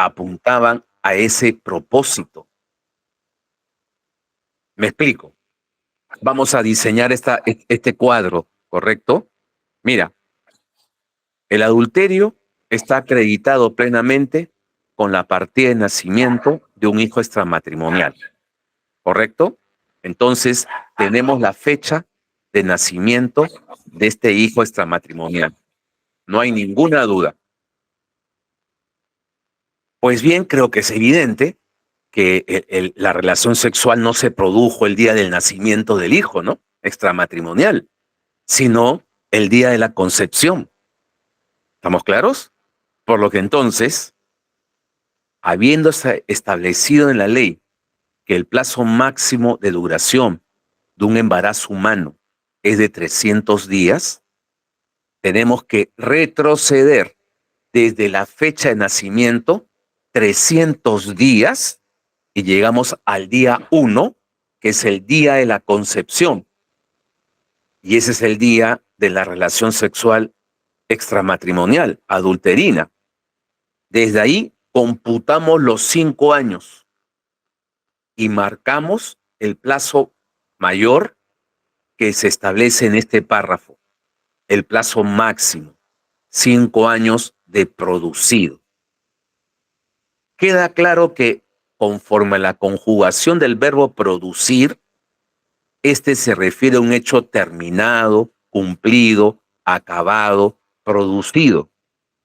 apuntaban a ese propósito. Me explico. Vamos a diseñar este cuadro, ¿correcto? Mira, el adulterio está acreditado plenamente con la partida de nacimiento de un hijo extramatrimonial, ¿correcto? Entonces, tenemos la fecha de nacimiento de este hijo extramatrimonial. No hay ninguna duda. Pues bien, creo que es evidente que la relación sexual no se produjo el día del nacimiento del hijo, ¿no? Extramatrimonial, sino el día de la concepción. ¿Estamos claros? Por lo que entonces, habiendo establecido en la ley que el plazo máximo de duración de un embarazo humano es de 300 días, tenemos que retroceder desde la fecha de nacimiento 300 días y llegamos al día 1, que es el día de la concepción. Y ese es el día de la relación sexual extramatrimonial, adulterina. Desde ahí computamos los 5 años y marcamos el plazo mayor que se establece en este párrafo, el plazo máximo, 5 años de producido. Queda claro que conforme a la conjugación del verbo producir, este se refiere a un hecho terminado, cumplido, acabado, producido.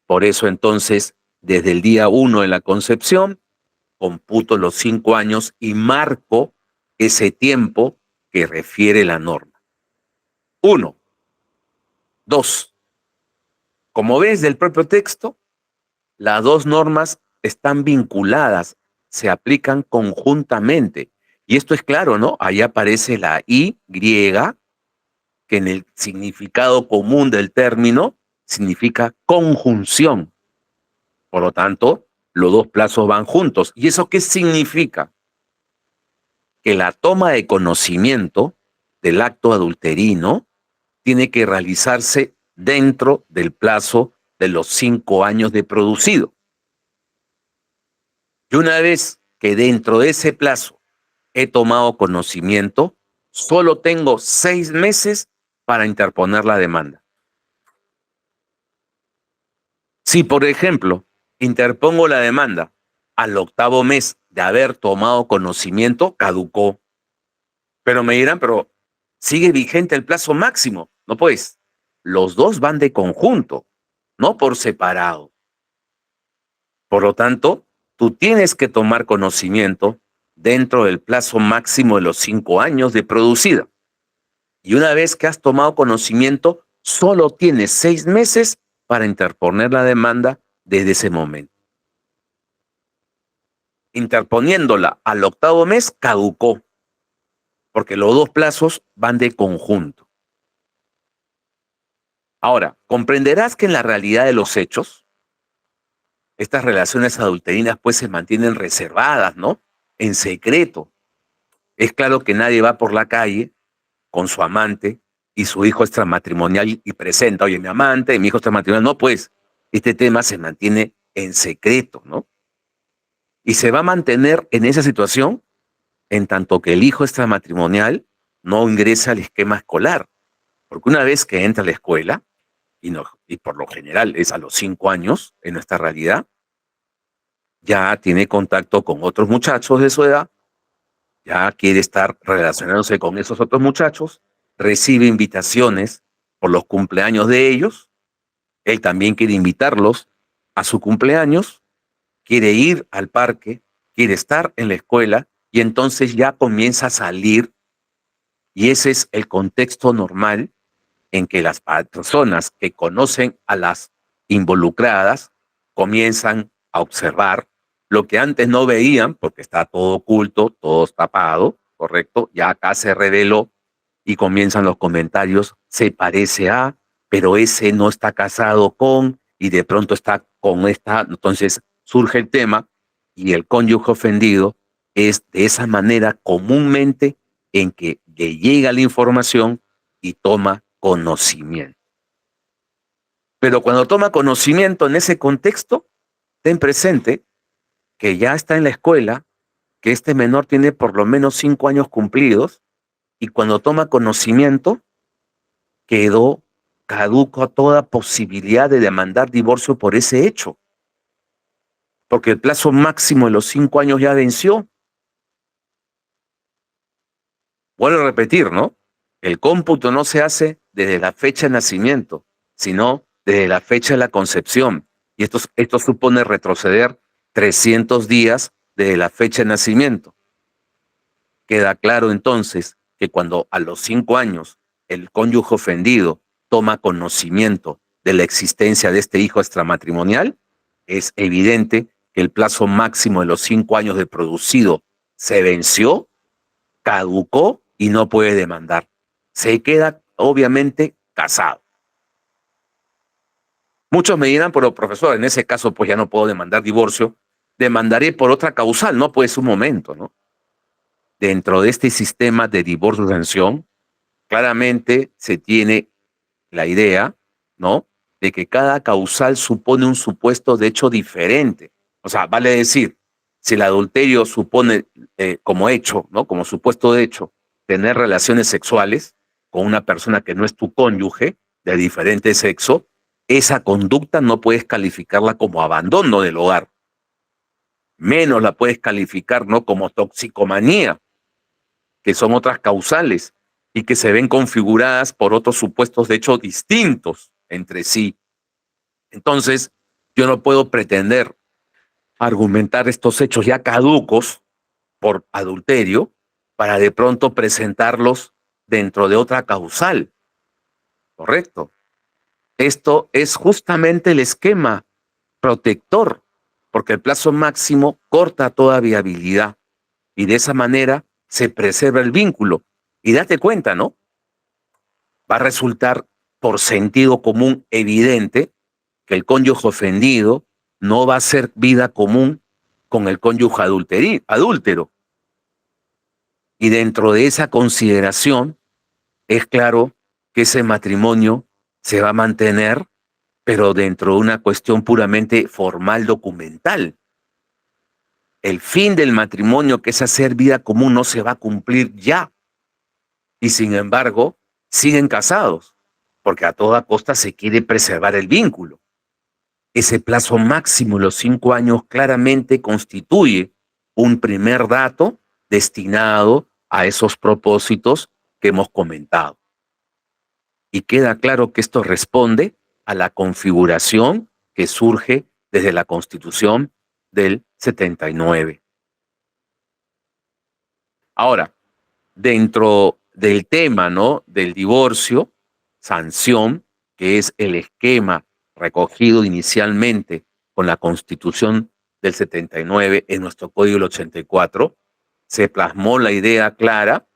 Por eso entonces, desde el día 1 de la concepción, computo los 5 años y marco ese tiempo que refiere la norma. 1. 2. Como ves del propio texto, las dos normas están vinculadas, se aplican conjuntamente. Y esto es claro, ¿no? Ahí aparece la Y griega, que en el significado común del término significa conjunción. Por lo tanto, los dos plazos van juntos. ¿Y eso qué significa? Que la toma de conocimiento del acto adulterino tiene que realizarse dentro del plazo de los 5 años de producido. Y una vez que dentro de ese plazo he tomado conocimiento, solo tengo 6 meses para interponer la demanda. Si, por ejemplo, interpongo la demanda al 8º mes de haber tomado conocimiento, caducó. Pero me dirán, pero sigue vigente el plazo máximo. No, pues, los dos van de conjunto, no por separado. Por lo tanto, tú tienes que tomar conocimiento dentro del plazo máximo de los 5 años de producida. Y una vez que has tomado conocimiento, solo tienes 6 meses para interponer la demanda desde ese momento. Interponiéndola al 8º mes, caducó, porque los dos plazos van de conjunto. Ahora, comprenderás que en la realidad de los hechos, estas relaciones adulterinas pues se mantienen reservadas, ¿no? En secreto. Es claro que nadie va por la calle con su amante y su hijo extramatrimonial y presenta, oye, mi amante, mi hijo extramatrimonial. No, pues, este tema se mantiene en secreto, ¿no? Y se va a mantener en esa situación en tanto que el hijo extramatrimonial no ingresa al esquema escolar. Porque una vez que entra a la escuela, y por lo general es a los 5 años en nuestra realidad, ya tiene contacto con otros muchachos de su edad, ya quiere estar relacionándose con esos otros muchachos, recibe invitaciones por los cumpleaños de ellos, él también quiere invitarlos a su cumpleaños, quiere ir al parque, quiere estar en la escuela y entonces ya comienza a salir y ese es el contexto normal en que las personas que conocen a las involucradas comienzan a observar lo que antes no veían porque está todo oculto, todo tapado, ¿correcto? Ya acá se reveló y comienzan los comentarios, se parece a, pero ese no está casado con, y de pronto está con esta, entonces surge el tema y el cónyuge ofendido es de esa manera comúnmente en que le llega la información y toma conocimiento. Pero cuando toma conocimiento en ese contexto, ten presente que ya está en la escuela, que este menor tiene por lo menos 5 años cumplidos y cuando toma conocimiento quedó caduco a toda posibilidad de demandar divorcio por ese hecho, porque el plazo máximo de los 5 años ya venció. Vuelvo a repetir, ¿no? El cómputo no se hace desde la fecha de nacimiento, sino desde la fecha de la concepción. Y esto supone retroceder 300 días desde la fecha de nacimiento. Queda claro entonces que cuando a los 5 años el cónyuge ofendido toma conocimiento de la existencia de este hijo extramatrimonial, es evidente que el plazo máximo de los 5 años de producido se venció, caducó y no puede demandar. Se queda obviamente casado. Muchos me dirán, pero profesor, en ese caso pues ya no puedo demandar divorcio, demandaré por otra causal, no pues un momento, ¿no? Dentro de este sistema de divorcio-sanción, claramente se tiene la idea, ¿no? De que cada causal supone un supuesto de hecho diferente. O sea, vale decir, si el adulterio supone como hecho, ¿no? Como supuesto de hecho, tener relaciones sexuales con una persona que no es tu cónyuge, de diferente sexo, esa conducta no puedes calificarla como abandono del hogar. Menos la puedes calificar, ¿no? Como toxicomanía, que son otras causales y que se ven configuradas por otros supuestos de hecho distintos entre sí. Entonces, yo no puedo pretender argumentar estos hechos ya caducos por adulterio para de pronto presentarlos dentro de otra causal, ¿correcto? Esto es justamente el esquema protector, porque el plazo máximo corta toda viabilidad y de esa manera se preserva el vínculo. Y date cuenta, ¿no? Va a resultar por sentido común evidente que el cónyuge ofendido no va a hacer vida común con el cónyuge adúltero. Y dentro de esa consideración, es claro que ese matrimonio se va a mantener, pero dentro de una cuestión puramente formal documental. El fin del matrimonio, que es hacer vida común, no se va a cumplir ya. Y sin embargo, siguen casados, porque a toda costa se quiere preservar el vínculo. Ese plazo máximo, los 5 años, claramente constituye un primer dato destinado a esos propósitos que hemos comentado. Y queda claro que esto responde a la configuración que surge desde la Constitución del 79. Ahora, dentro del tema, ¿no?, del divorcio, sanción, que es el esquema recogido inicialmente con la Constitución del 79 en nuestro Código del 84, se plasmó la idea clara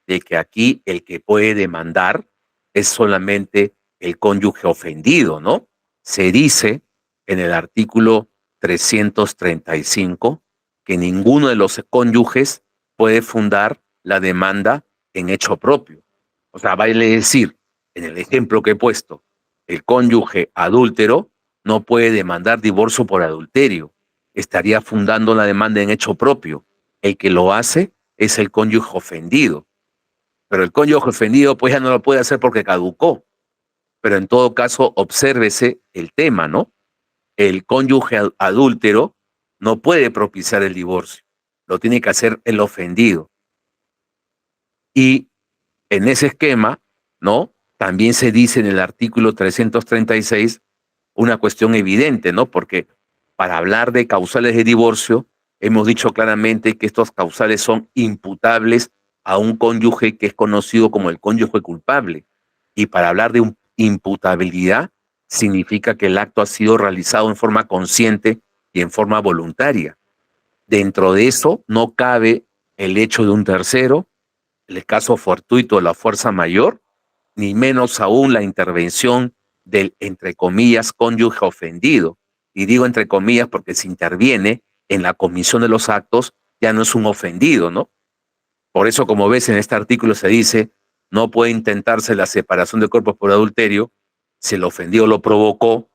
de que aquí el que puede demandar es solamente el cónyuge ofendido, ¿no? Se dice en el artículo 335 que ninguno de los cónyuges puede fundar la demanda en hecho propio. O sea, vale decir, en el ejemplo que he puesto, el cónyuge adúltero no puede demandar divorcio por adulterio. Estaría fundando la demanda en hecho propio. El que lo hace es el cónyuge ofendido. Pero el cónyuge ofendido pues ya no lo puede hacer porque caducó. Pero en todo caso, obsérvese el tema, ¿no? El cónyuge adúltero no puede propiciar el divorcio. Lo tiene que hacer el ofendido. Y en ese esquema, ¿no? También se dice en el artículo 336 una cuestión evidente, ¿no? Porque para hablar de causales de divorcio, hemos dicho claramente que estos causales son imputables a un cónyuge que es conocido como el cónyuge culpable. Y para hablar de imputabilidad, significa que el acto ha sido realizado en forma consciente y en forma voluntaria. Dentro de eso no cabe el hecho de un tercero, el caso fortuito de la fuerza mayor, ni menos aún la intervención del, entre comillas, cónyuge ofendido. Y digo entre comillas porque si interviene en la comisión de los actos, ya no es un ofendido, ¿no? Por eso, como ves, en este artículo se dice, no puede intentarse la separación de cuerpos por adulterio si el ofendido lo provocó,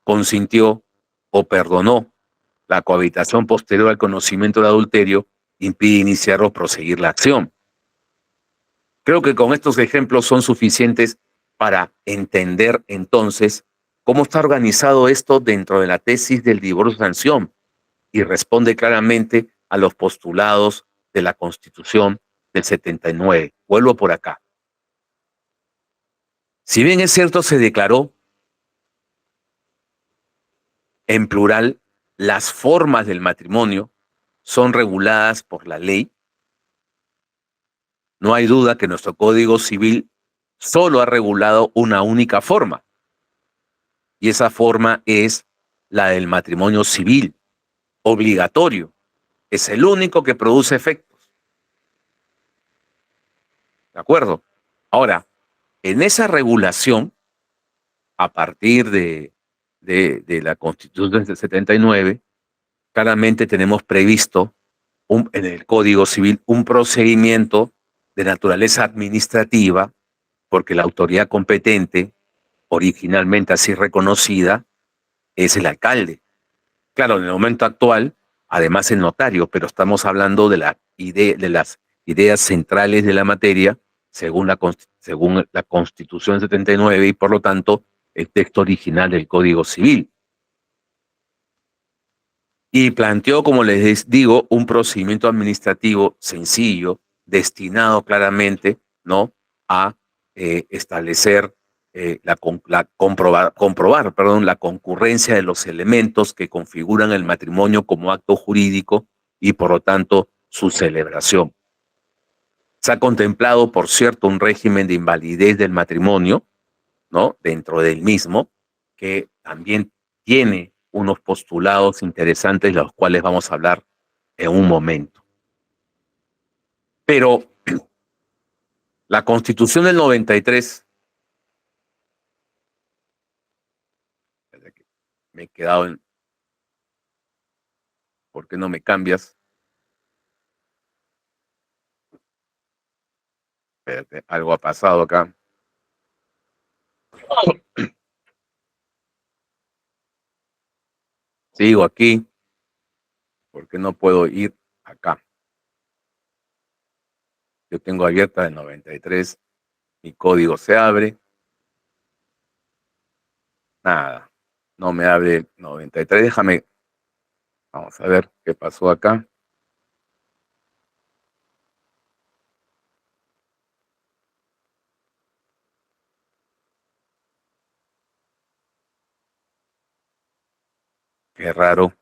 consintió o perdonó. La cohabitación posterior al conocimiento del adulterio impide iniciar o proseguir la acción. Creo que con estos ejemplos son suficientes para entender entonces cómo está organizado esto dentro de la tesis del divorcio-sanción y responde claramente a los postulados de la Constitución del 79. Vuelvo por acá. Si bien es cierto, se declaró en plural, las formas del matrimonio son reguladas por la ley. No hay duda que nuestro Código Civil solo ha regulado una única forma, y esa forma es la del matrimonio civil, obligatorio. Es el único que produce efectos. ¿De acuerdo? Ahora, en esa regulación, a partir de la Constitución del 79, claramente tenemos previsto en el Código Civil un procedimiento de naturaleza administrativa, porque la autoridad competente, originalmente así reconocida, es el alcalde. Claro, en el momento actual, además el notario, pero estamos hablando de las ideas centrales de la materia según la Constitución 79 y por lo tanto el texto original del Código Civil. Y planteó, como les digo, un procedimiento administrativo sencillo, destinado claramente, ¿no?, a establecer comprobar, la concurrencia de los elementos que configuran el matrimonio como acto jurídico y por lo tanto su celebración. Se ha contemplado, por cierto, un régimen de invalidez del matrimonio, ¿no?, dentro del mismo, que también tiene unos postulados interesantes, de los cuales vamos a hablar en un momento. Pero la Constitución del 93, me he quedado en, ¿por qué no me cambias? Espérate, algo ha pasado acá. Sigo aquí, ¿por qué no puedo ir acá? Yo tengo abierta el 93, mi código se abre. Nada, no me abre el 93, déjame, vamos a ver qué pasó acá. Qué raro,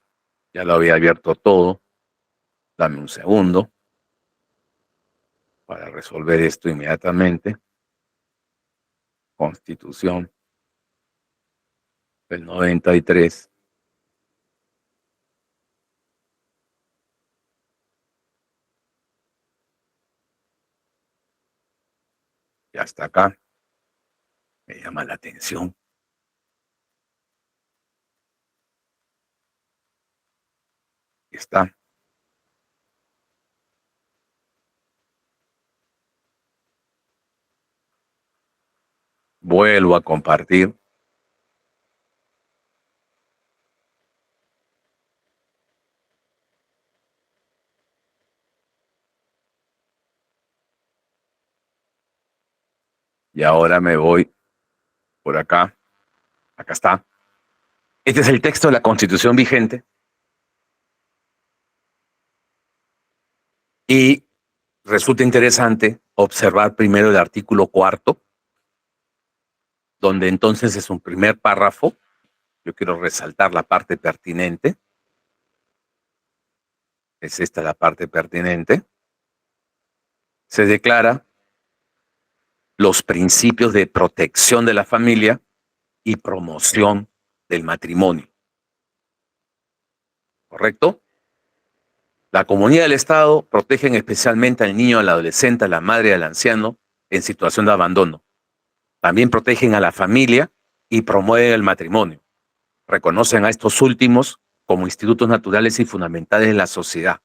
ya lo había abierto todo. Dame un segundo para resolver esto inmediatamente. Constitución del 93. Ya está acá. Me llama la atención. Está. Vuelvo a compartir. Y ahora me voy por acá. Acá está. Este es el texto de la Constitución vigente. Y resulta interesante observar primero el artículo 4, donde entonces es un primer párrafo. Yo quiero resaltar la parte pertinente. Es esta la parte pertinente. Se declara los principios de protección de la familia y promoción del matrimonio. ¿Correcto? La comunidad del Estado protegen especialmente al niño, al adolescente, a la madre y al anciano en situación de abandono. También protegen a la familia y promueven el matrimonio. Reconocen a estos últimos como institutos naturales y fundamentales de la sociedad.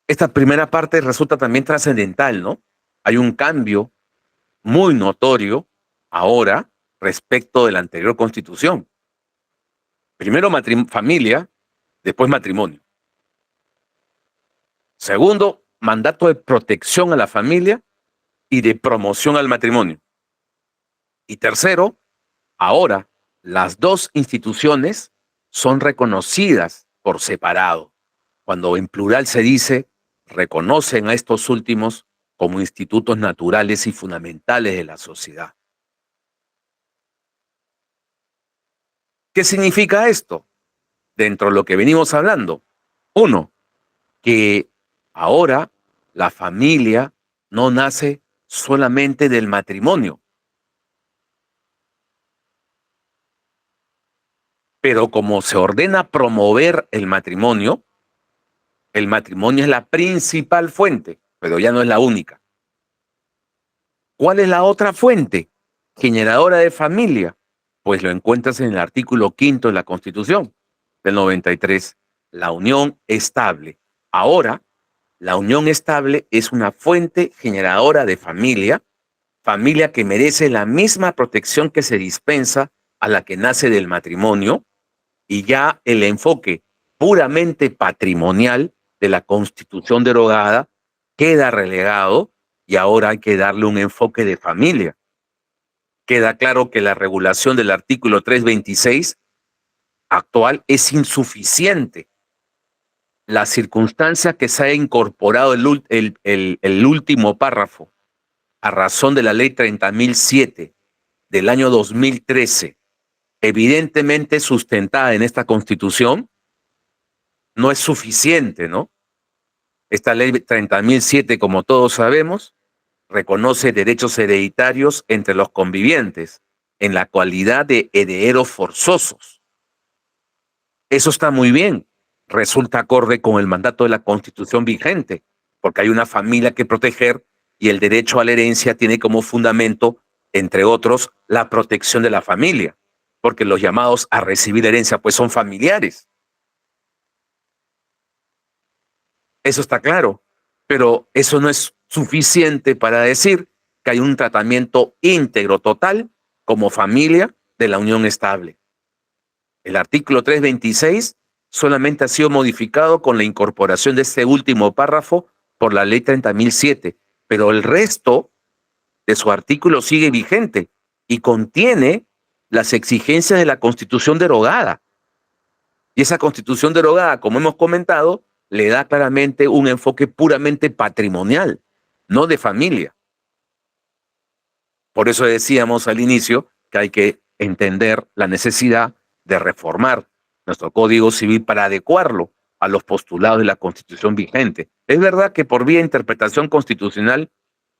Esta primera parte resulta también trascendental, ¿no? Hay un cambio muy notorio ahora respecto de la anterior Constitución. Primero familia, después matrimonio. Segundo, mandato de protección a la familia y de promoción al matrimonio. Y tercero, ahora las dos instituciones son reconocidas por separado. Cuando en plural se dice, reconocen a estos últimos como institutos naturales y fundamentales de la sociedad. ¿Qué significa esto? Dentro de lo que venimos hablando. Uno, que ahora la familia no nace solamente del matrimonio, pero como se ordena promover el matrimonio es la principal fuente, pero ya no es la única. ¿Cuál es la otra fuente generadora de familia? Pues lo encuentras en el artículo 5 de la Constitución del 93, la unión estable. Ahora, la unión estable es una fuente generadora de familia, familia que merece la misma protección que se dispensa a la que nace del matrimonio, y ya el enfoque puramente patrimonial de la Constitución derogada queda relegado y ahora hay que darle un enfoque de familia. Queda claro que la regulación del artículo 326 actual es insuficiente. La circunstancia que se ha incorporado el último párrafo a razón de la ley 30.007 del año 2013, evidentemente sustentada en esta Constitución, no es suficiente, ¿no? Esta ley 30.007, como todos sabemos, reconoce derechos hereditarios entre los convivientes en la cualidad de herederos forzosos. Eso está muy bien, resulta acorde con el mandato de la Constitución vigente, porque hay una familia que proteger y el derecho a la herencia tiene como fundamento, entre otros, la protección de la familia, porque los llamados a recibir herencia pues son familiares. Eso está claro, pero eso no es suficiente para decir que hay un tratamiento íntegro, total, como familia de la unión estable. El artículo 326 solamente ha sido modificado con la incorporación de este último párrafo por la ley 30.007, pero el resto de su artículo sigue vigente y contiene las exigencias de la Constitución derogada. Y esa Constitución derogada, como hemos comentado, le da claramente un enfoque puramente patrimonial, no de familia. Por eso decíamos al inicio que hay que entender la necesidad de reformar nuestro Código Civil para adecuarlo a los postulados de la Constitución vigente. Es verdad que por vía de interpretación constitucional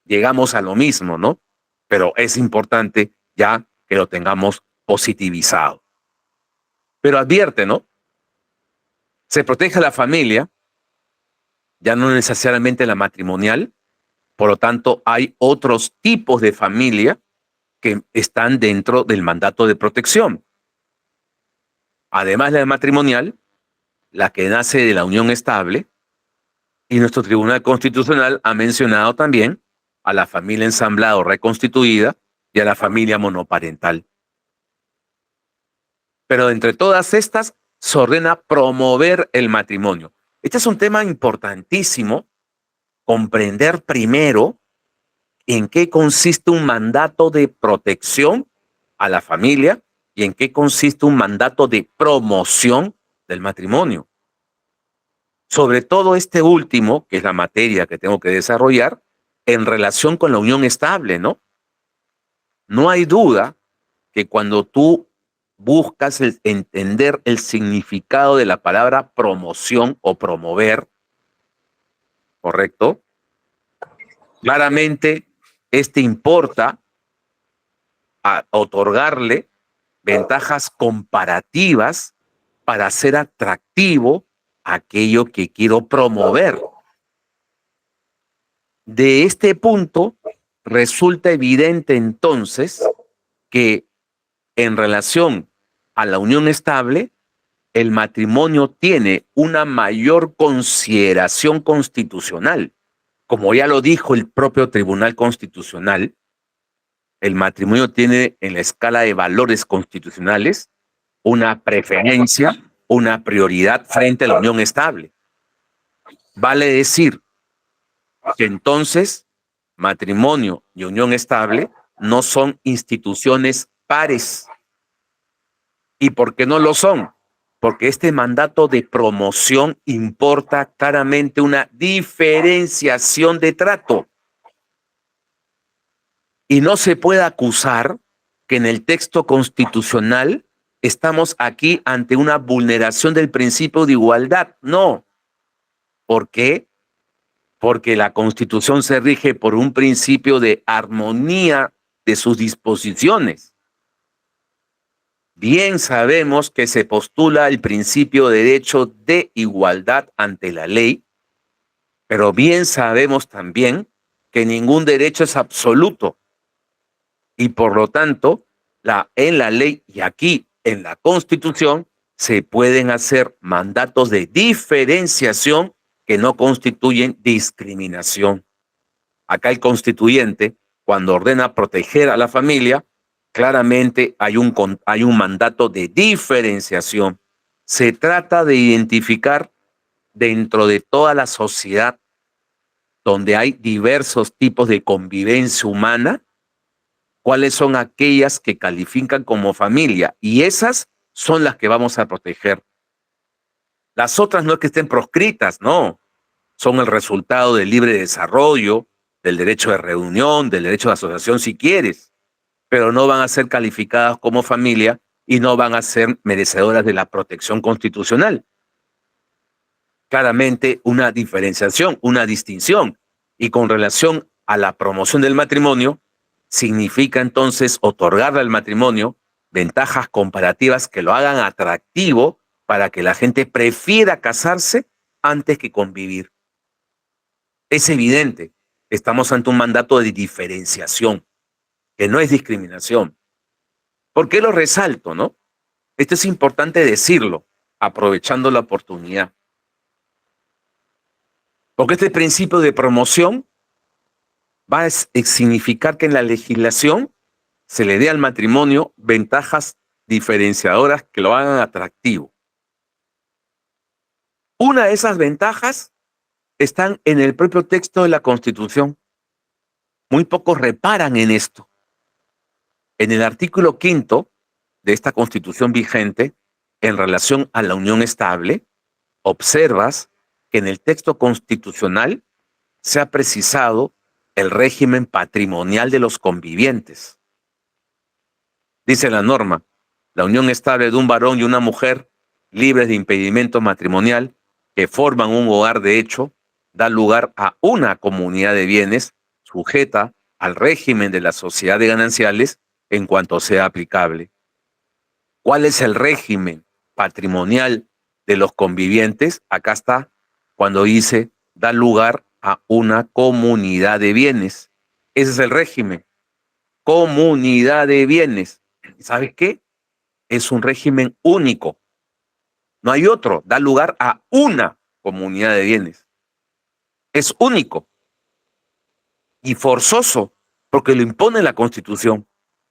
llegamos a lo mismo, ¿no? Pero es importante ya que lo tengamos positivizado. Pero advierte, ¿no? Se protege a la familia, ya no necesariamente la matrimonial, por lo tanto hay otros tipos de familia que están dentro del mandato de protección. Además de la matrimonial, la que nace de la unión estable, y nuestro Tribunal Constitucional ha mencionado también a la familia ensamblada o reconstituida y a la familia monoparental. Pero entre todas estas se ordena promover el matrimonio. Este es un tema importantísimo, comprender primero en qué consiste un mandato de protección a la familia y en qué consiste un mandato de promoción del matrimonio. Sobre todo este último, que es la materia que tengo que desarrollar, en relación con la unión estable, ¿no? No hay duda que cuando tú buscas entender el significado de la palabra promoción o promover, ¿correcto? Claramente, importa a otorgarle ventajas comparativas para hacer atractivo aquello que quiero promover. De este punto, resulta evidente entonces que en relación a la unión estable, el matrimonio tiene una mayor consideración constitucional. Como ya lo dijo el propio Tribunal Constitucional, el matrimonio tiene en la escala de valores constitucionales una preferencia una prioridad frente a la unión estable. Vale decir que entonces matrimonio y unión estable no son instituciones pares. ¿Y por qué no lo son? Porque este mandato de promoción importa claramente una diferenciación de trato. Y no se puede acusar que en el texto constitucional estamos aquí ante una vulneración del principio de igualdad. No. ¿Por qué? Porque la Constitución se rige por un principio de armonía de sus disposiciones. Bien sabemos que se postula el principio de derecho de igualdad ante la ley, pero bien sabemos también que ningún derecho es absoluto y por lo tanto en la ley y aquí en la Constitución se pueden hacer mandatos de diferenciación que no constituyen discriminación. Acá el constituyente, cuando ordena proteger a la familia, claramente hay un mandato de diferenciación. Se trata de identificar dentro de toda la sociedad donde hay diversos tipos de convivencia humana, cuáles son aquellas que califican como familia, y esas son las que vamos a proteger. Las otras no es que estén proscritas, no, son el resultado del libre desarrollo, del derecho de reunión, del derecho de asociación si quieres, pero no van a ser calificadas como familia y no van a ser merecedoras de la protección constitucional. Claramente una diferenciación, una distinción. Y con relación a la promoción del matrimonio, significa entonces otorgarle al matrimonio ventajas comparativas que lo hagan atractivo para que la gente prefiera casarse antes que convivir. Es evidente, estamos ante un mandato de diferenciación, que no es discriminación. ¿Por qué lo resalto, no? Esto es importante decirlo, aprovechando la oportunidad. Porque este principio de promoción va a significar que en la legislación se le dé al matrimonio ventajas diferenciadoras que lo hagan atractivo. Una de esas ventajas están en el propio texto de la Constitución. Muy pocos reparan en esto. En el artículo 5 de esta Constitución vigente, en relación a la unión estable, observas que en el texto constitucional se ha precisado el régimen patrimonial de los convivientes. Dice la norma, la unión estable de un varón y una mujer, libres de impedimento matrimonial, que forman un hogar de hecho, da lugar a una comunidad de bienes sujeta al régimen de la sociedad de gananciales en cuanto sea aplicable. ¿Cuál es el régimen patrimonial de los convivientes? Acá está, cuando dice, da lugar a una comunidad de bienes. Ese es el régimen. Comunidad de bienes. ¿Sabes qué? Es un régimen único. No hay otro. Da lugar a una comunidad de bienes. Es único y forzoso porque lo impone la Constitución.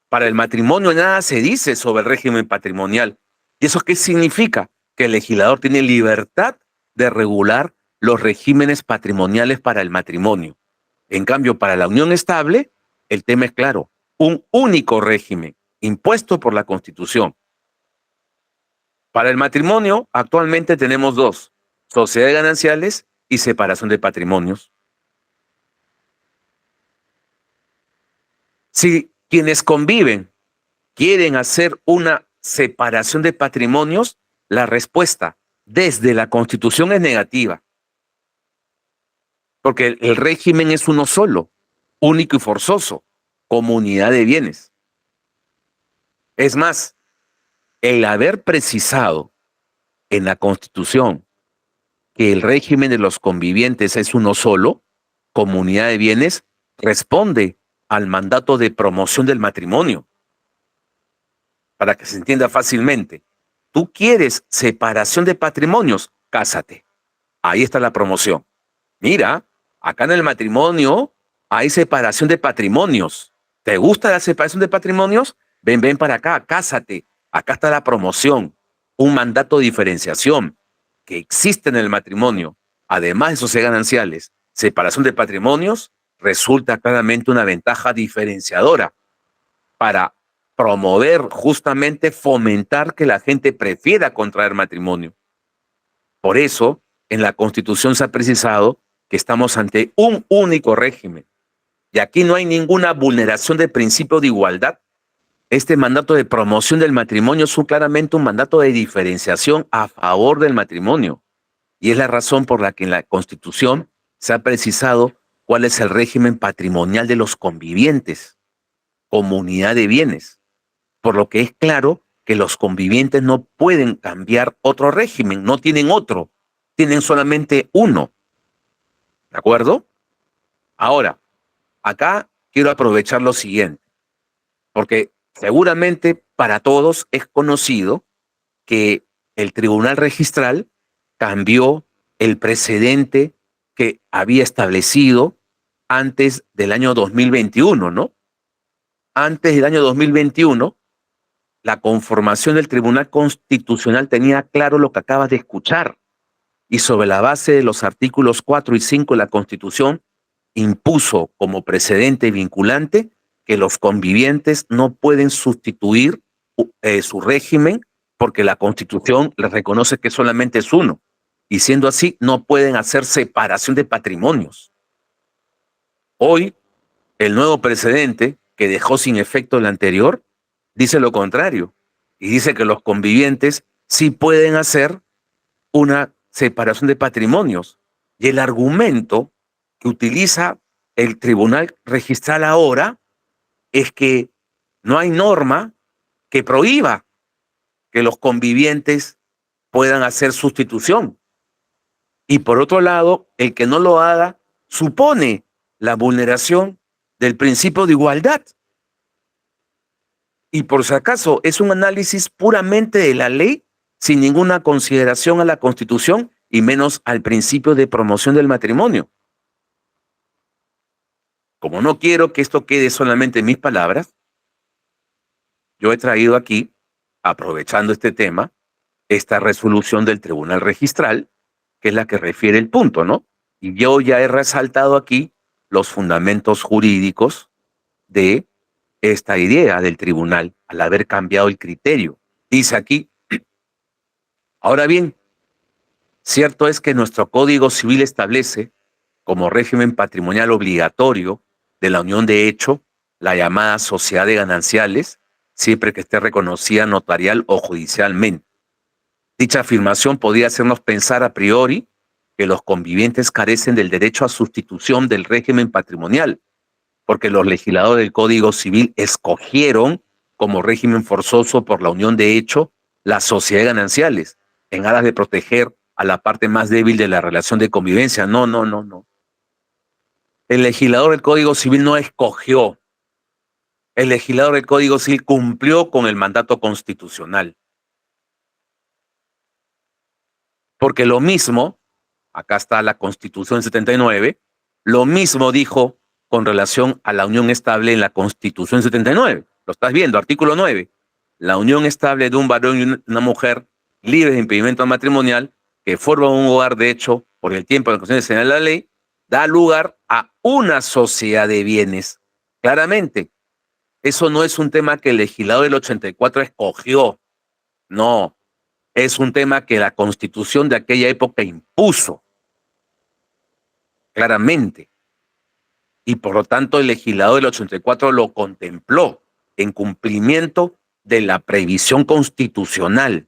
Para el matrimonio nada se dice sobre el régimen patrimonial. ¿Y eso qué significa? Que el legislador tiene libertad de regular los regímenes patrimoniales para el matrimonio. En cambio, para la unión estable, el tema es claro, un único régimen impuesto por la Constitución. Para el matrimonio, actualmente tenemos dos, sociedades gananciales y separación de patrimonios. Si quienes conviven quieren hacer una separación de patrimonios, la respuesta desde la Constitución es negativa. Porque el régimen es uno solo, único y forzoso, comunidad de bienes. Es más, el haber precisado en la Constitución que el régimen de los convivientes es uno solo, comunidad de bienes, responde al mandato de promoción del matrimonio. Para que se entienda fácilmente, tú quieres separación de patrimonios, cásate. Ahí está la promoción. Mira, acá en el matrimonio hay separación de patrimonios. ¿Te gusta la separación de patrimonios? Ven para acá, cásate. Acá está la promoción. un mandato de diferenciación que existe en el matrimonio, además de sociedades gananciales, separación de patrimonios, resulta claramente una ventaja diferenciadora para promover, justamente fomentar que la gente prefiera contraer matrimonio. Por eso, en la Constitución se ha precisado que estamos ante un único régimen. Y aquí no hay ninguna vulneración del principio de igualdad. Este mandato de promoción del matrimonio es claramente un mandato de diferenciación a favor del matrimonio. Y es la razón por la que en la Constitución se ha precisado cuál es el régimen patrimonial de los convivientes, comunidad de bienes. Por lo que es claro que los convivientes no pueden cambiar otro régimen, no tienen otro, tienen solamente uno. ¿De acuerdo? Ahora, acá quiero aprovechar lo siguiente, porque seguramente para todos es conocido que el Tribunal Registral cambió el precedente que había establecido antes del año 2021, ¿no? Antes del año 2021, la conformación del Tribunal Constitucional tenía claro lo que acabas de escuchar y sobre la base de los artículos 4 y 5 de la Constitución impuso como precedente vinculante que los convivientes no pueden sustituir su régimen porque la Constitución les reconoce que solamente es uno. Y siendo así, no pueden hacer separación de patrimonios. Hoy, el nuevo precedente que dejó sin efecto el anterior dice lo contrario y dice que los convivientes sí pueden hacer una separación de patrimonios. Y el argumento que utiliza el Tribunal Registral ahora es que no hay norma que prohíba que los convivientes puedan hacer sustitución. Y por otro lado, el que no lo haga supone la vulneración del principio de igualdad. Y por si acaso es un análisis puramente de la ley, sin ninguna consideración a la Constitución y menos al principio de promoción del matrimonio. Como no quiero que esto quede solamente en mis palabras, yo he traído aquí, aprovechando este tema, esta resolución del Tribunal Registral, que es la que refiere el punto, ¿no? Y yo ya he resaltado aquí los fundamentos jurídicos de esta idea del tribunal al haber cambiado el criterio. Dice aquí, ahora bien, cierto es que nuestro Código Civil establece como régimen patrimonial obligatorio de la unión de hecho la llamada sociedad de gananciales, siempre que esté reconocida notarial o judicialmente. Dicha afirmación podría hacernos pensar a priori que los convivientes carecen del derecho a sustitución del régimen patrimonial, porque los legisladores del Código Civil escogieron como régimen forzoso por la unión de hecho las sociedades gananciales, en aras de proteger a la parte más débil de la relación de convivencia. No, no, no, no. El legislador del Código Civil no escogió. El legislador del Código Civil cumplió con el mandato constitucional. Porque lo mismo, acá está la Constitución 79, lo mismo dijo con relación a la unión estable en la Constitución 79. Lo estás viendo, artículo 9. La unión estable de un varón y una mujer libres de impedimento matrimonial que forman un hogar de hecho por el tiempo de la Constitución de la ley da lugar a una sociedad de bienes. Claramente, eso no es un tema que el legislador del 84 escogió. No, es un tema que la Constitución de aquella época impuso claramente. Y por lo tanto el legislador del 84 lo contempló en cumplimiento de la previsión constitucional.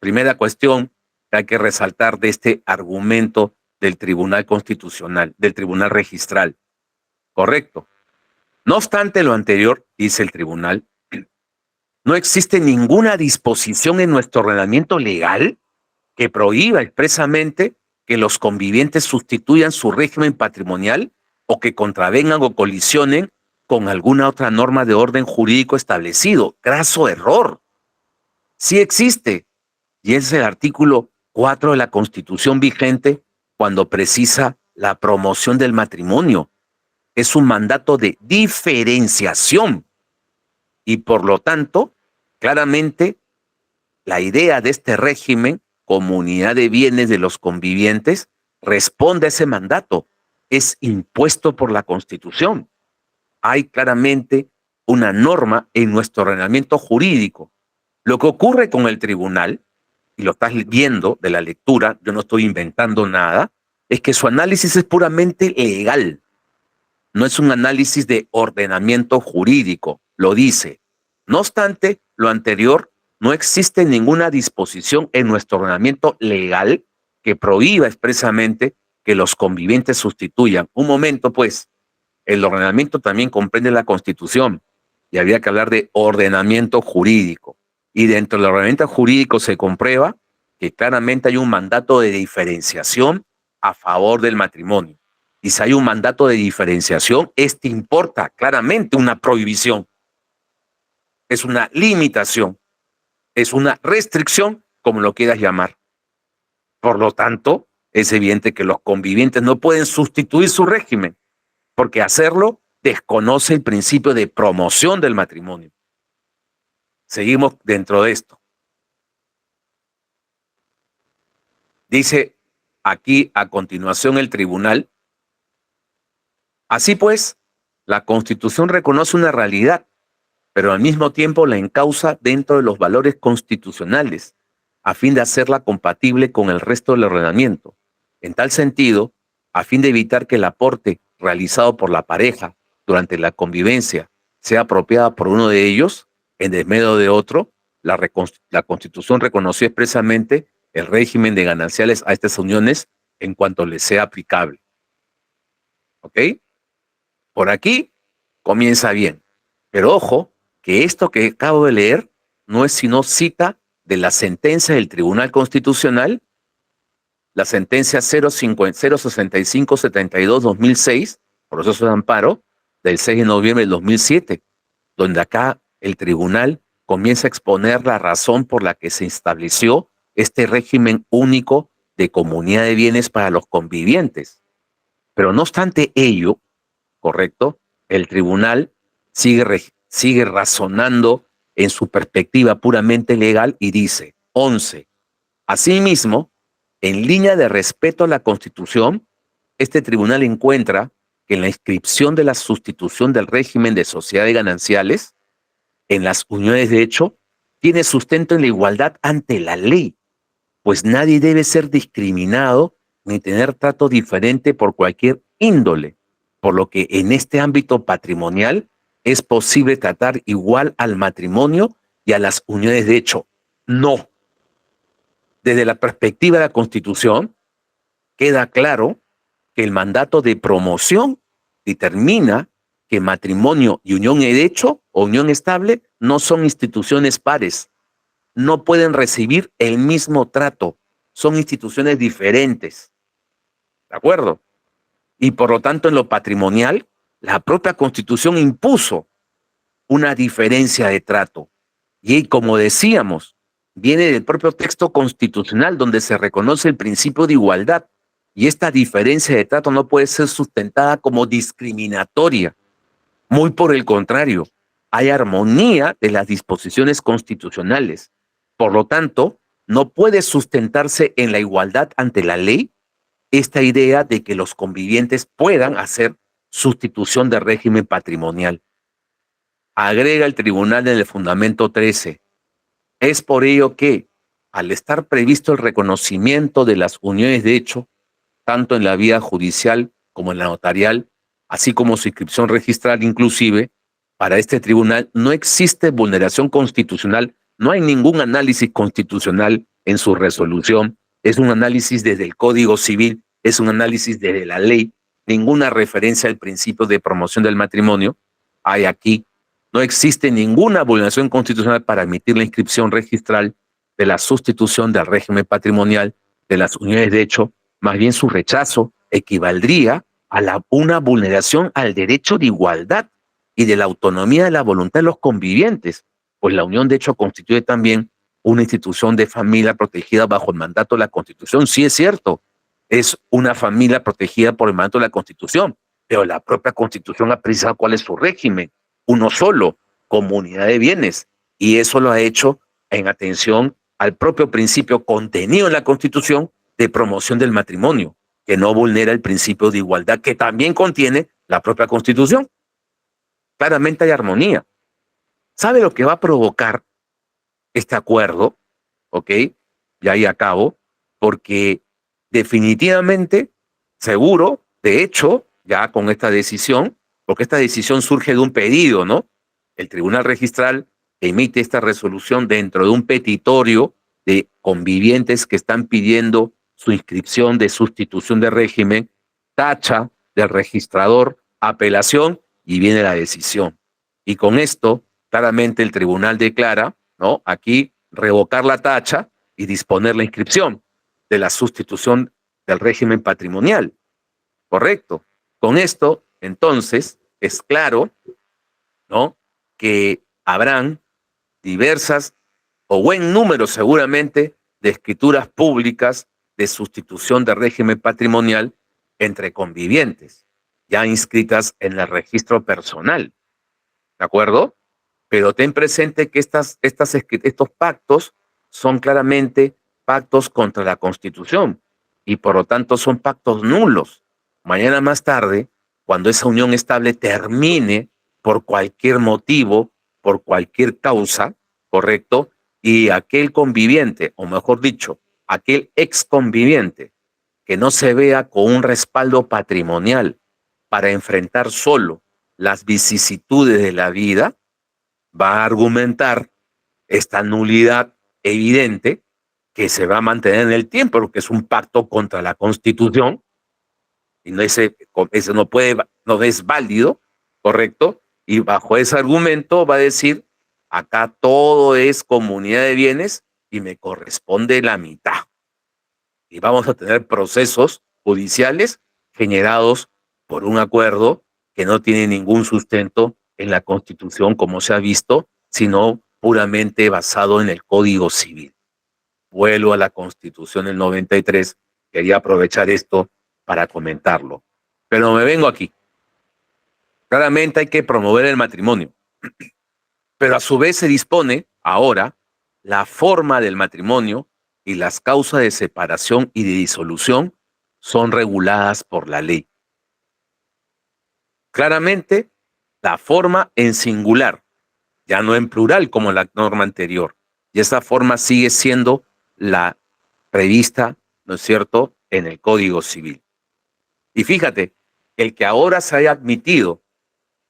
Primera cuestión que hay que resaltar de este argumento del Tribunal Constitucional, del Tribunal Registral. Correcto. No obstante lo anterior, dice el tribunal, no existe ninguna disposición en nuestro ordenamiento legal que prohíba expresamente que los convivientes sustituyan su régimen patrimonial o que contravengan o colisionen con alguna otra norma de orden jurídico establecido. Graso error. Sí existe. Y es el artículo 4 de la Constitución vigente cuando precisa la promoción del matrimonio. Es un mandato de diferenciación y por lo tanto, claramente, la idea de este régimen, comunidad de bienes de los convivientes, responde a ese mandato. Es impuesto por la Constitución. Hay claramente una norma en nuestro ordenamiento jurídico. Lo que ocurre con el tribunal, y lo estás viendo de la lectura, yo no estoy inventando nada, es que su análisis es puramente legal. No es un análisis de ordenamiento jurídico, lo dice. No obstante, lo anterior, no existe ninguna disposición en nuestro ordenamiento legal que prohíba expresamente que los convivientes sustituyan. Un momento, pues, el ordenamiento también comprende la Constitución y había que hablar de ordenamiento jurídico. Y dentro del ordenamiento jurídico se comprueba que claramente hay un mandato de diferenciación a favor del matrimonio. Y si hay un mandato de diferenciación, este importa claramente una prohibición. Es una limitación, es una restricción, como lo quieras llamar. Por lo tanto, es evidente que los convivientes no pueden sustituir su régimen, porque hacerlo desconoce el principio de promoción del matrimonio. Seguimos dentro de esto. Dice aquí a continuación el tribunal: así pues, la Constitución reconoce una realidad, pero al mismo tiempo la encausa dentro de los valores constitucionales, a fin de hacerla compatible con el resto del ordenamiento. En tal sentido, a fin de evitar que el aporte realizado por la pareja durante la convivencia sea apropiada por uno de ellos en desmedro de otro, la Constitución reconoció expresamente el régimen de gananciales a estas uniones en cuanto les sea aplicable. ¿Ok? Por aquí comienza bien. Pero ojo, que esto que acabo de leer no es sino cita de la sentencia del Tribunal Constitucional, la sentencia 065-72-2006, proceso de amparo, del 6 de noviembre del 2007, donde acá el tribunal comienza a exponer la razón por la que se estableció este régimen único de comunidad de bienes para los convivientes. Pero no obstante ello, ¿correcto? El tribunal sigue razonando en su perspectiva puramente legal y dice: 11. Asimismo, en línea de respeto a la Constitución, este tribunal encuentra que en la inscripción de la sustitución del régimen de sociedades gananciales en las uniones de hecho tiene sustento en la igualdad ante la ley, pues nadie debe ser discriminado ni tener trato diferente por cualquier índole, por lo que en este ámbito patrimonial es posible tratar igual al matrimonio y a las uniones de hecho. No. Desde la perspectiva de la Constitución, queda claro que el mandato de promoción determina que matrimonio y unión de hecho o unión estable no son instituciones pares, no pueden recibir el mismo trato, son instituciones diferentes. ¿De acuerdo? Y por lo tanto, en lo patrimonial, la propia Constitución impuso una diferencia de trato. Y como decíamos, viene del propio texto constitucional donde se reconoce el principio de igualdad. Y esta diferencia de trato no puede ser sustentada como discriminatoria. Muy por el contrario, hay armonía de las disposiciones constitucionales. Por lo tanto, no puede sustentarse en la igualdad ante la ley esta idea de que los convivientes puedan hacer sustitución de régimen patrimonial. Agrega el tribunal en el fundamento 13. Es por ello que, al estar previsto el reconocimiento de las uniones de hecho, tanto en la vía judicial como en la notarial, así como su inscripción registral inclusive, para este tribunal no existe vulneración constitucional, no hay ningún análisis constitucional en su resolución, es un análisis desde el Código Civil, es un análisis desde la ley, ninguna referencia al principio de promoción del matrimonio hay aquí. No existe ninguna vulneración constitucional para admitir la inscripción registral de la sustitución del régimen patrimonial de las uniones de hecho. Más bien su rechazo equivaldría a una vulneración al derecho de igualdad y de la autonomía de la voluntad de los convivientes, pues la unión de hecho constituye también una institución de familia protegida bajo el mandato de la Constitución. Sí, es cierto, es una familia protegida por el mandato de la Constitución, pero la propia Constitución ha precisado cuál es su régimen, uno solo, comunidad de bienes, y eso lo ha hecho en atención al propio principio contenido en la Constitución de promoción del matrimonio, que no vulnera el principio de igualdad que también contiene la propia Constitución. Claramente hay armonía. ¿Sabe lo que va a provocar este acuerdo? ¿Ok? Ya ahí acabo, porque definitivamente, seguro, de hecho, ya con esta decisión, porque esta decisión surge de un pedido, ¿no? El Tribunal Registral emite esta resolución dentro de un petitorio de convivientes que están pidiendo su inscripción de sustitución de régimen, tacha del registrador, apelación y viene la decisión. Y con esto, claramente el tribunal declara, ¿no? Aquí revocar la tacha y disponer la inscripción de la sustitución del régimen patrimonial. Correcto. Con esto, entonces, es claro, ¿no? Que habrán diversas o buen número seguramente de escrituras públicas de sustitución de régimen patrimonial entre convivientes, ya inscritas en el registro personal. ¿De acuerdo? Pero ten presente que estos pactos son claramente pactos contra la Constitución y por lo tanto son pactos nulos. Mañana más tarde, cuando esa unión estable termine por cualquier motivo, por cualquier causa, ¿correcto? Y aquel conviviente, o mejor dicho, aquel ex conviviente que no se vea con un respaldo patrimonial para enfrentar solo las vicisitudes de la vida, va a argumentar esta nulidad evidente que se va a mantener en el tiempo, porque es un pacto contra la Constitución y ese no es válido, ¿correcto? Y bajo ese argumento va a decir, acá todo es comunidad de bienes y me corresponde la mitad. Y vamos a tener procesos judiciales generados por un acuerdo que no tiene ningún sustento en la Constitución, como se ha visto, sino puramente basado en el Código Civil. Vuelvo a la Constitución del 93, quería aprovechar esto para comentarlo. Pero me vengo aquí. Claramente hay que promover el matrimonio, pero a su vez se dispone ahora la forma del matrimonio y las causas de separación y de disolución son reguladas por la ley. Claramente, la forma en singular, ya no en plural como la norma anterior. Y esa forma sigue siendo la prevista, ¿no es cierto?, en el Código Civil. Y fíjate, el que ahora se haya admitido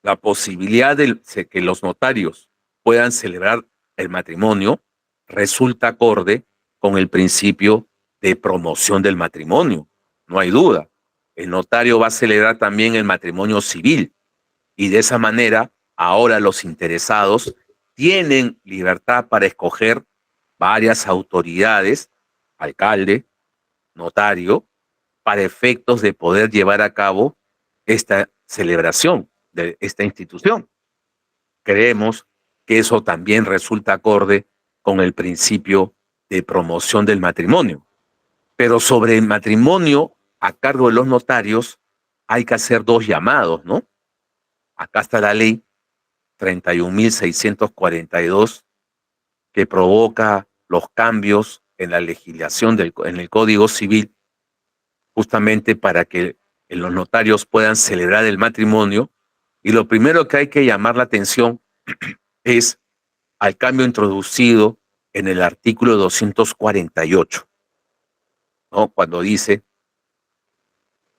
la posibilidad de que los notarios puedan celebrar el matrimonio resulta acorde con el principio de promoción del matrimonio. No hay duda. El notario va a celebrar también el matrimonio civil y de esa manera ahora los interesados tienen libertad para escoger varias autoridades, alcalde, notario, para efectos de poder llevar a cabo esta celebración de esta institución. Creemos que eso también resulta acorde con el principio de promoción del matrimonio. Pero sobre el matrimonio a cargo de los notarios hay que hacer dos llamados, ¿no? Acá está la ley 31.642 que provoca los cambios en la legislación en el Código Civil justamente para que los notarios puedan celebrar el matrimonio. Y lo primero que hay que llamar la atención es al cambio introducido en el artículo 248, ¿no? Cuando dice,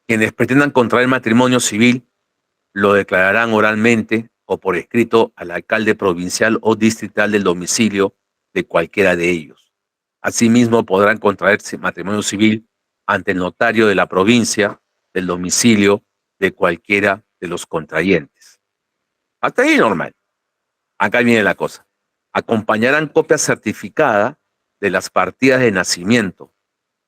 quienes pretendan contraer matrimonio civil lo declararán oralmente o por escrito al alcalde provincial o distrital del domicilio de cualquiera de ellos. Asimismo, podrán contraerse matrimonio civil ante el notario de la provincia del domicilio de cualquiera de los contrayentes. Hasta ahí normal. Acá viene la cosa. Acompañarán copia certificada de las partidas de nacimiento,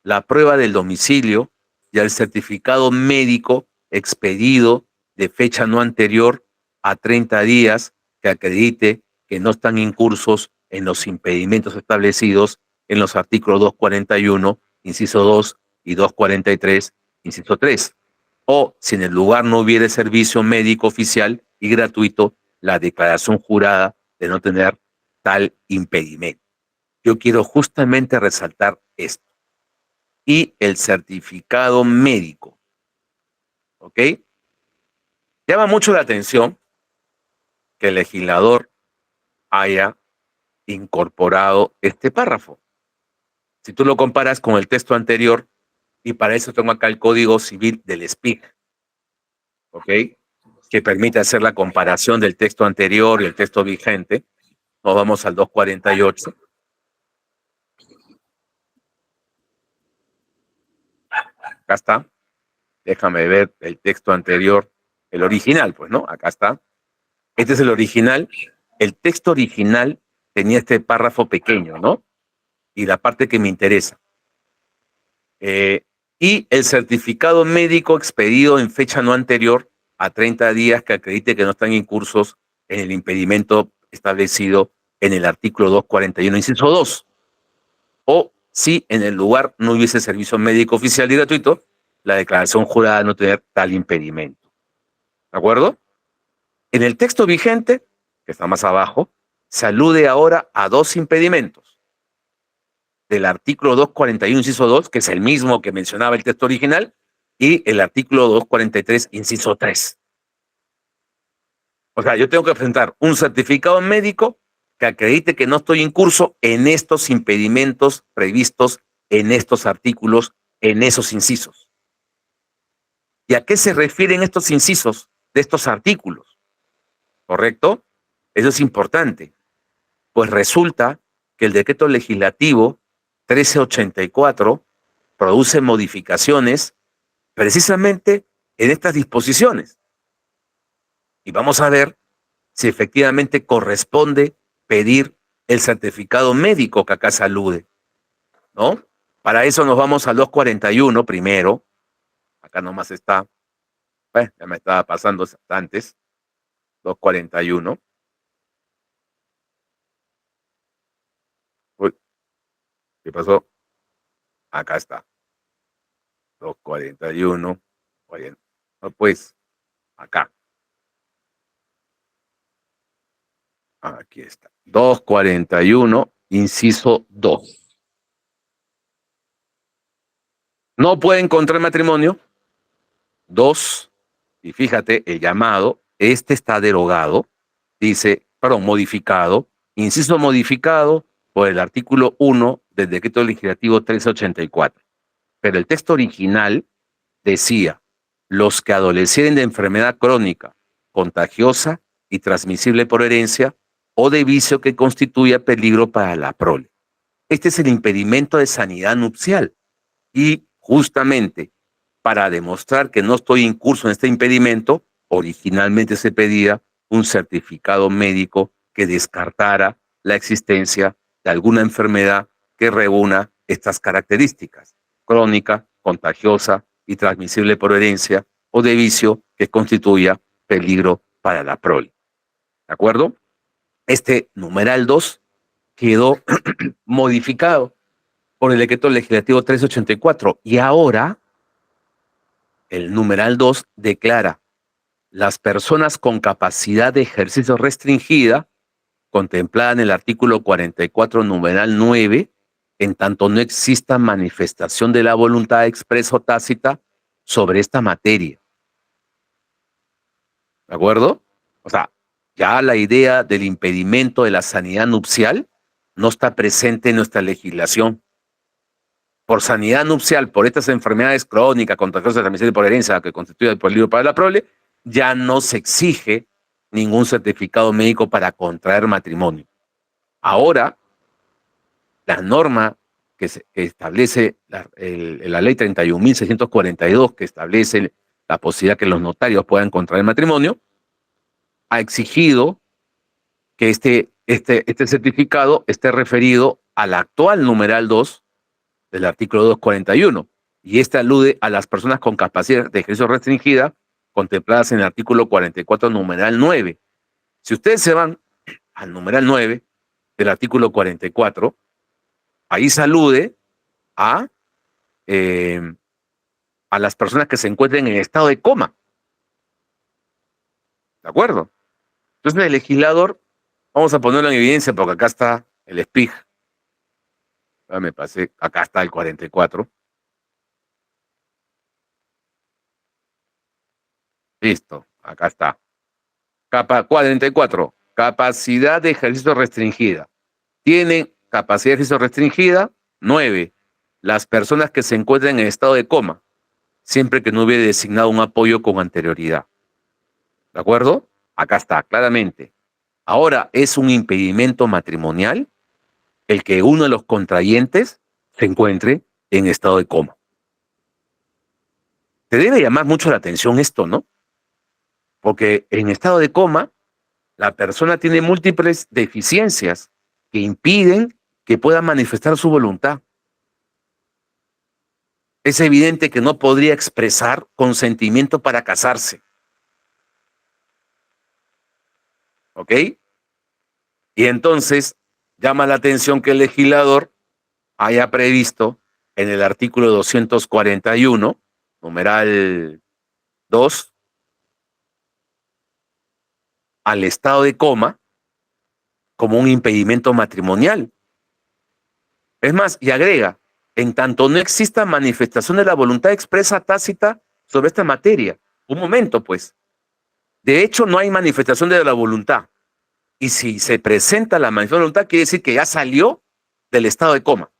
la prueba del domicilio y el certificado médico expedido de fecha no anterior a 30 días que acredite que no están incursos en los impedimentos establecidos en los artículos 241, inciso 2 y 243, inciso 3. O si en el lugar no hubiere servicio médico oficial y gratuito, la declaración jurada de no tener tal impedimento. yo quiero justamente resaltar esto. Y el certificado médico, ¿ok? Llama mucho la atención que el legislador haya incorporado este párrafo. Si tú lo comparas con el texto anterior, y para eso tengo acá el Código Civil del SPIC, ¿ok? Que permite hacer la comparación del texto anterior y el texto vigente. Nos vamos al 248. Acá está. Déjame ver el texto anterior, el original, pues, ¿no? Acá está. Este es el original. El texto original tenía este párrafo pequeño, ¿no? Y la parte que me interesa. Y el certificado médico expedido en fecha no anterior a 30 días que acredite que no están incursos en el impedimento establecido en el artículo 241, inciso 2. O si en el lugar no hubiese servicio médico oficial y gratuito, la declaración jurada de no tener tal impedimento. ¿De acuerdo? En el texto vigente, que está más abajo, se alude ahora a dos impedimentos del artículo 241, inciso 2, que es el mismo que mencionaba el texto original, y el artículo 243, inciso 3. O sea, yo tengo que presentar un certificado médico que acredite que no estoy incurso en estos impedimentos previstos en estos artículos, en esos incisos. ¿Y a qué se refieren estos incisos de estos artículos? ¿Correcto? Eso es importante. Pues resulta que el decreto legislativo 1384 produce modificaciones precisamente en estas disposiciones. Y vamos a ver si efectivamente corresponde pedir el certificado médico que acá se alude, ¿no? Para eso nos vamos al 241 primero. Acá nomás está, ya me estaba pasando antes, 241. Uy, ¿qué pasó? Acá está, 241. Oye, no, pues, acá. Aquí está. 241, inciso 2. No pueden contraer matrimonio. 2. Y fíjate, el llamado, este está derogado, dice, perdón, modificado, inciso modificado por el artículo 1 del decreto legislativo 1384. Pero el texto original decía, los que adolecieren de enfermedad crónica, contagiosa y transmisible por herencia o de vicio que constituya peligro para la prole. Este es el impedimento de sanidad nupcial. Y justamente para demostrar que no estoy incurso en este impedimento, originalmente se pedía un certificado médico que descartara la existencia de alguna enfermedad que reúna estas características: crónica, contagiosa y transmisible por herencia, o de vicio que constituya peligro para la prole. ¿De acuerdo? Este numeral 2 quedó modificado por el decreto legislativo 384 y ahora el numeral 2 declara: las personas con capacidad de ejercicio restringida, contemplada en el artículo 44, numeral 9, en tanto no exista manifestación de la voluntad expresa o tácita sobre esta materia. ¿De acuerdo? O sea, ya la idea del impedimento de la sanidad nupcial no está presente en nuestra legislación. Por sanidad nupcial, por estas enfermedades crónicas, contagiosas, transmisibles por herencia, que constituye el peligro para la prole, ya no se exige ningún certificado médico para contraer matrimonio. Ahora, la norma que establece la ley 31.642, que establece la posibilidad que los notarios puedan contraer matrimonio, ha exigido que este certificado esté referido al actual numeral 2 del artículo 241, y este alude a las personas con capacidad de ejercicio restringida contempladas en el artículo 44, numeral 9. Si ustedes se van al numeral 9 del artículo 44, ahí se alude a, eh, a las personas que se encuentren en estado de coma. ¿De acuerdo? Entonces el legislador, vamos a ponerlo en evidencia porque acá está el SPIG, Ya me pasé. Acá está el 44. Listo, acá está. 44. Capacidad de ejercicio restringida. Tienen capacidad de ejercicio restringida 9. Las personas que se encuentran en estado de coma, siempre que no hubiera designado un apoyo con anterioridad. ¿De acuerdo? Acá está, claramente. Ahora, ¿es un impedimento matrimonial el que uno de los contrayentes se encuentre en estado de coma? Te debe llamar mucho la atención esto, ¿no? Porque en estado de coma, la persona tiene múltiples deficiencias que impiden que pueda manifestar su voluntad. Es evidente que no podría expresar consentimiento para casarse. ¿Ok? Y entonces llama la atención que el legislador haya previsto en el artículo 241, numeral 2, al estado de coma como un impedimento matrimonial. Es más, y agrega, en tanto no exista manifestación de la voluntad expresa tácita sobre esta materia. Un momento, pues. De hecho, no hay manifestación de la voluntad. Y si se presenta la manifestación de voluntad, quiere decir que ya salió del estado de coma.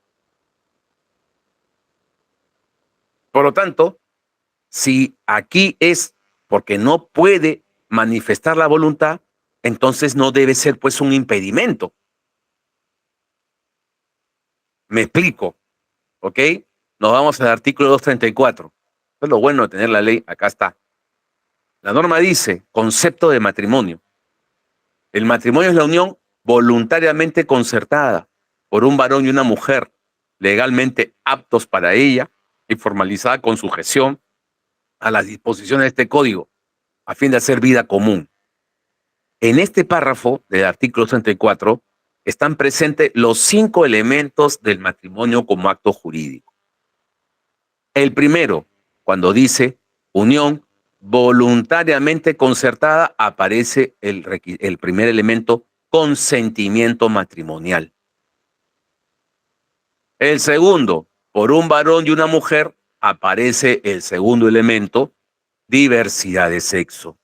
Por lo tanto, si aquí es porque no puede manifestar la voluntad, entonces no debe ser pues un impedimento. Me explico, ¿ok? Nos vamos al artículo 234. Es lo bueno de tener la ley, acá está. La norma dice, concepto de matrimonio. El matrimonio es la unión voluntariamente concertada por un varón y una mujer legalmente aptos para ella y formalizada con sujeción a las disposiciones de este código a fin de hacer vida común. En este párrafo del artículo 34 están presentes los 5 elementos del matrimonio como acto jurídico. El primero, cuando dice unión voluntariamente concertada, aparece el primer elemento, consentimiento matrimonial. El segundo, por un varón y una mujer, aparece el segundo elemento, diversidad de sexo.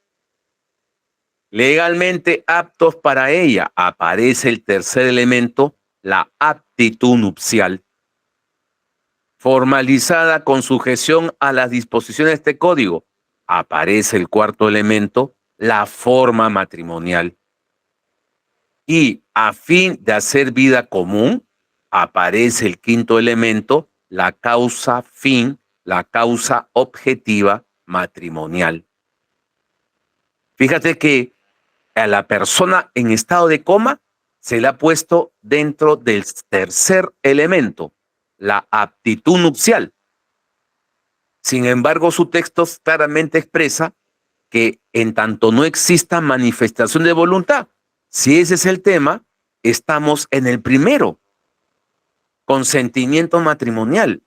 Legalmente aptos para ella, aparece el tercer elemento, la aptitud nupcial. Formalizada con sujeción a las disposiciones de este código, aparece el cuarto elemento, la forma matrimonial. Y a fin de hacer vida común, aparece el quinto elemento, la causa fin, la causa objetiva matrimonial. Fíjate que a la persona en estado de coma se le ha puesto dentro del tercer elemento, la aptitud nupcial. Sin embargo, su texto claramente expresa que en tanto no exista manifestación de voluntad, si ese es el tema, estamos en el primero, consentimiento matrimonial.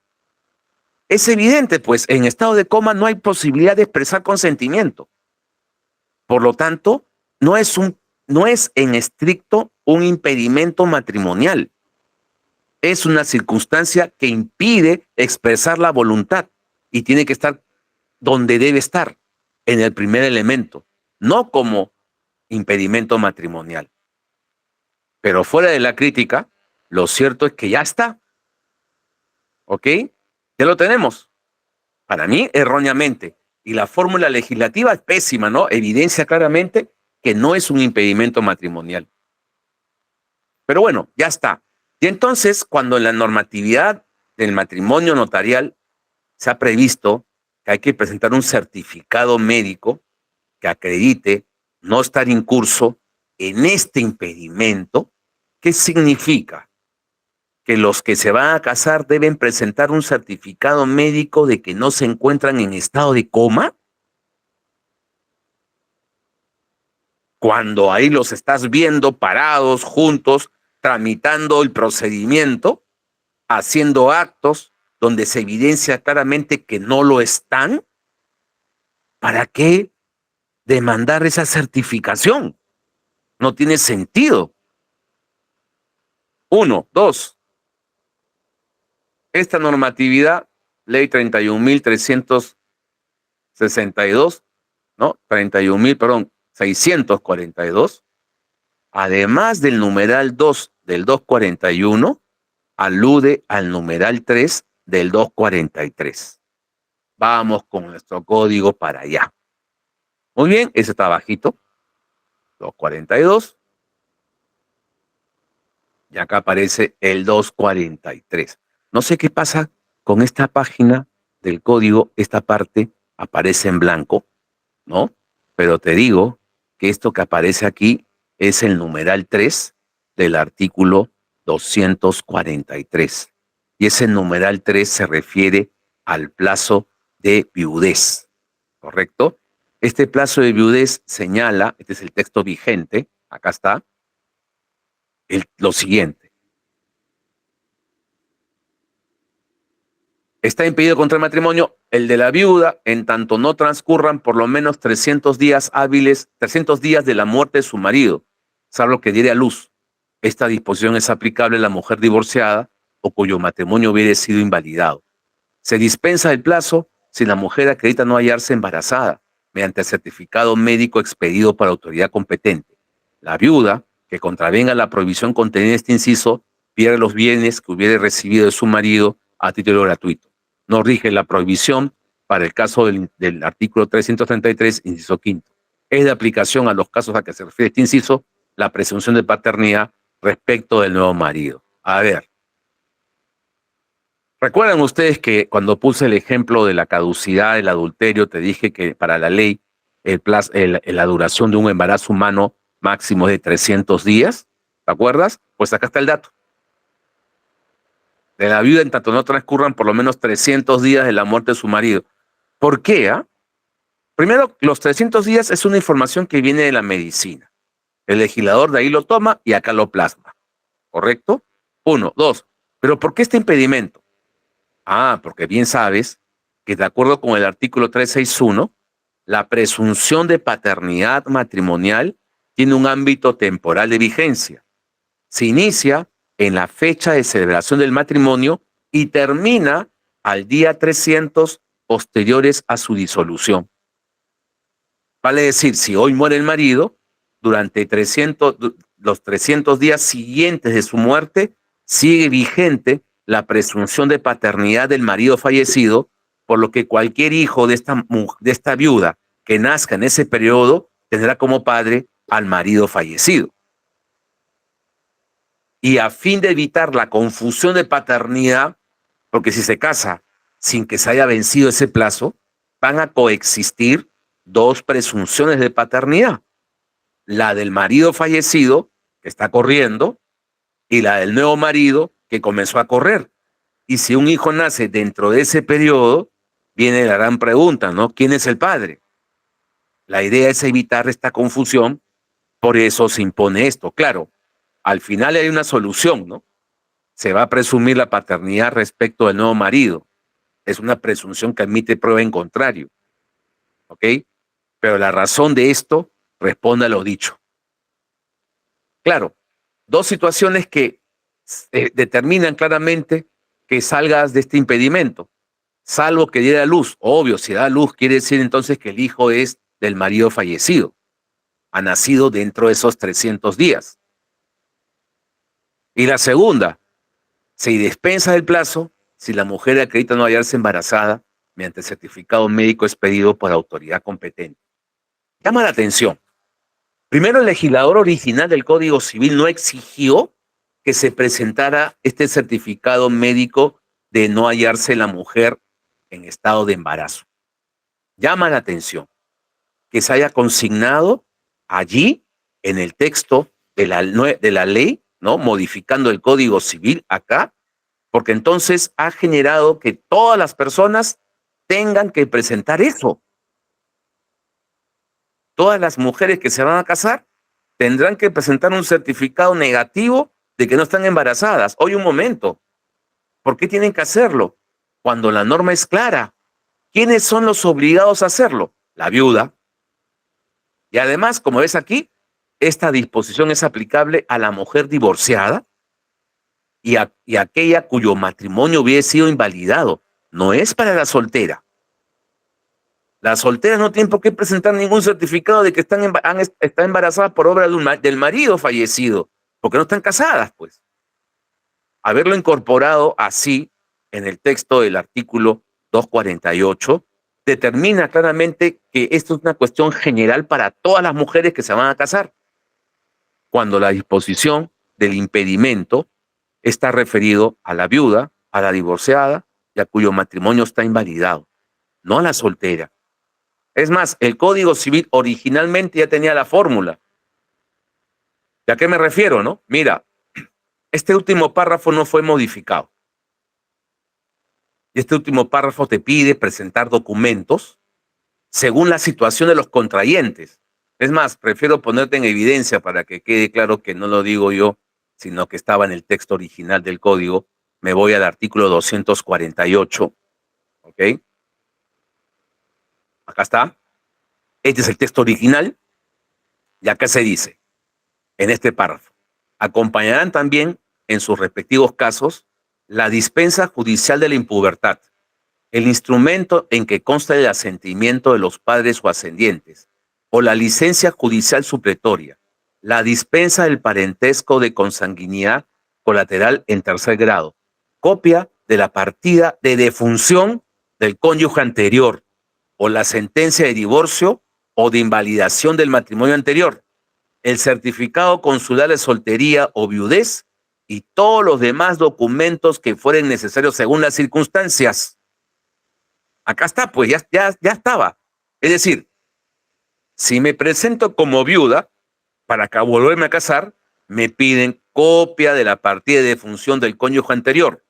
Es evidente, pues, en estado de coma no hay posibilidad de expresar consentimiento. Por lo tanto, no es en estricto un impedimento matrimonial. Es una circunstancia que impide expresar la voluntad y tiene que estar donde debe estar, en el primer elemento, no como impedimento matrimonial. Pero fuera de la crítica, lo cierto es que ya está. ¿Ok? Ya lo tenemos. Para mí, erróneamente. Y la fórmula legislativa es pésima, ¿no? Evidencia claramente que no es un impedimento matrimonial. Pero bueno, ya está. Y entonces, cuando en la normatividad del matrimonio notarial se ha previsto que hay que presentar un certificado médico que acredite no estar incurso en este impedimento, ¿qué significa? Que los que se van a casar deben presentar un certificado médico de que no se encuentran en estado de coma, cuando ahí los estás viendo parados juntos, tramitando el procedimiento, haciendo actos donde se evidencia claramente que no lo están. ¿Para qué demandar esa certificación? No tiene sentido. Uno, dos. Esta normatividad, ley 31.362, ¿no? 642, además del numeral 2 del 241, alude al numeral 3 del 243. Vamos con nuestro código para allá. Muy bien, ese está bajito, 242. Y acá aparece el 243. No sé qué pasa con esta página del código, esta parte aparece en blanco, ¿no? Pero te digo que esto que aparece aquí es el numeral 3 del artículo 243. Y ese numeral 3 se refiere al plazo de viudez, ¿correcto? Este plazo de viudez señala, este es el texto vigente, acá está, lo siguiente. Está impedido contra el matrimonio el de la viuda en tanto no transcurran por lo menos 300 días hábiles, 300 días de la muerte de su marido, salvo que diere a luz. Esta disposición es aplicable a la mujer divorciada o cuyo matrimonio hubiere sido invalidado. Se dispensa el plazo si la mujer acredita no hallarse embarazada, mediante certificado médico expedido por autoridad competente. La viuda, que contravenga la prohibición contenida en este inciso, pierde los bienes que hubiere recibido de su marido a título gratuito. No rige la prohibición para el caso del artículo 333, inciso quinto. Es de aplicación a los casos a que se refiere este inciso la presunción de paternidad respecto del nuevo marido. A ver, ¿recuerdan ustedes que cuando puse el ejemplo de la caducidad del adulterio, te dije que para la ley la duración de un embarazo humano máximo es de 300 días? ¿Te acuerdas? Pues acá está el dato. De la viuda en tanto no transcurran por lo menos 300 días de la muerte de su marido. ¿Por qué? Primero, los 300 días es una información que viene de la medicina. El legislador de ahí lo toma y acá lo plasma. ¿Correcto? Uno. Dos. ¿Pero por qué este impedimento? Porque bien sabes que de acuerdo con el artículo 361, la presunción de paternidad matrimonial tiene un ámbito temporal de vigencia. Se inicia en la fecha de celebración del matrimonio y termina al día 300 posteriores a su disolución. Vale decir, si hoy muere el marido, durante los 300 días siguientes de su muerte, sigue vigente la presunción de paternidad del marido fallecido, por lo que cualquier hijo de esta viuda que nazca en ese periodo tendrá como padre al marido fallecido. Y a fin de evitar la confusión de paternidad, porque si se casa sin que se haya vencido ese plazo, van a coexistir dos presunciones de paternidad. La del marido fallecido, que está corriendo, y la del nuevo marido, que comenzó a correr. Y si un hijo nace dentro de ese periodo, viene la gran pregunta, ¿no? ¿Quién es el padre? La idea es evitar esta confusión, por eso se impone esto. Claro, al final hay una solución, ¿no? Se va a presumir la paternidad respecto del nuevo marido. Es una presunción que admite prueba en contrario. ¿Ok? Pero la razón de esto responde a lo dicho. Claro, dos situaciones que determinan claramente que salgas de este impedimento, salvo que diera luz. Obvio, si da luz quiere decir entonces que el hijo es del marido fallecido. Ha nacido dentro de esos 300 días. Y la segunda, se dispensa del plazo si la mujer acredita no hallarse embarazada mediante certificado médico expedido por autoridad competente. Llama la atención. Primero, el legislador original del Código Civil no exigió que se presentara este certificado médico de no hallarse la mujer en estado de embarazo. Llama la atención que se haya consignado allí en el texto de la ley, ¿no? Modificando el Código Civil acá, porque entonces ha generado que todas las personas tengan que presentar eso. Todas las mujeres que se van a casar tendrán que presentar un certificado negativo de que no están embarazadas. Oye, un momento, ¿por qué tienen que hacerlo? Cuando la norma es clara. ¿Quiénes son los obligados a hacerlo? La viuda. Y además, como ves aquí, esta disposición es aplicable a la mujer divorciada, y aquella cuyo matrimonio hubiese sido invalidado. No es para la soltera. Las solteras no tienen por qué presentar ningún certificado de que están embarazadas por obra del marido fallecido, porque no están casadas, pues. Haberlo incorporado así en el texto del artículo 248 determina claramente que esto es una cuestión general para todas las mujeres que se van a casar, cuando la disposición del impedimento está referido a la viuda, a la divorciada y a cuyo matrimonio está invalidado, no a la soltera. Es más, el Código Civil originalmente ya tenía la fórmula. ¿Y a qué me refiero, no? Mira, este último párrafo no fue modificado. Y este último párrafo te pide presentar documentos según la situación de los contrayentes. Es más, prefiero ponerte en evidencia para que quede claro que no lo digo yo, sino que estaba en el texto original del código. Me voy al artículo 248, ¿ok? Acá está. Este es el texto original y acá se dice, en este párrafo, acompañarán también en sus respectivos casos la dispensa judicial de la impubertad, el instrumento en que consta el asentimiento de los padres o ascendientes, o la licencia judicial supletoria, la dispensa del parentesco de consanguinidad colateral en tercer grado, copia de la partida de defunción del cónyuge anterior, o la sentencia de divorcio o de invalidación del matrimonio anterior, el certificado consular de soltería o viudez y todos los demás documentos que fueren necesarios según las circunstancias. Acá está, pues ya estaba. Es decir, si me presento como viuda, para volverme a casar, me piden copia de la partida de defunción del cónyuge anterior.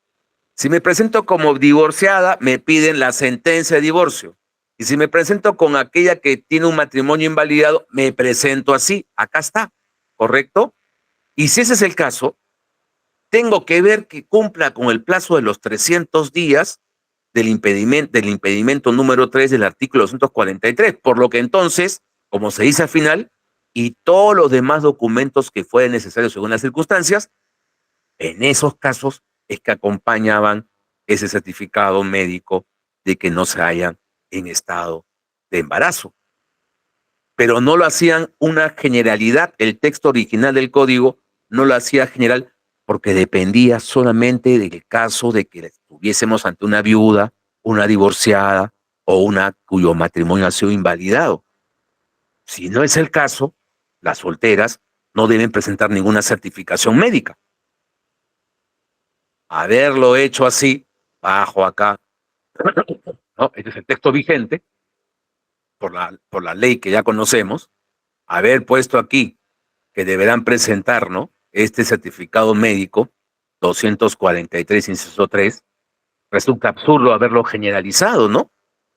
Si me presento como divorciada, me piden la sentencia de divorcio. Y si me presento con aquella que tiene un matrimonio invalidado, me presento así. Acá está, ¿correcto? Y si ese es el caso, tengo que ver que cumpla con el plazo de los 300 días del impedimento número 3 del artículo 243, por lo que entonces, como se dice al final, y todos los demás documentos que fueran necesarios según las circunstancias, en esos casos es que acompañaban ese certificado médico de que no se hayan en estado de embarazo. Pero no lo hacían una generalidad, el texto original del código no lo hacía general porque dependía solamente del caso de que estuviésemos ante una viuda, una divorciada o una cuyo matrimonio ha sido invalidado. Si no es el caso, las solteras no deben presentar ninguna certificación médica. Haberlo hecho así, bajo acá, ¿no? Este es el texto vigente, por la ley que ya conocemos, haber puesto aquí que deberán presentar, ¿no?, este certificado médico, 243, inciso 3, resulta absurdo haberlo generalizado, ¿no?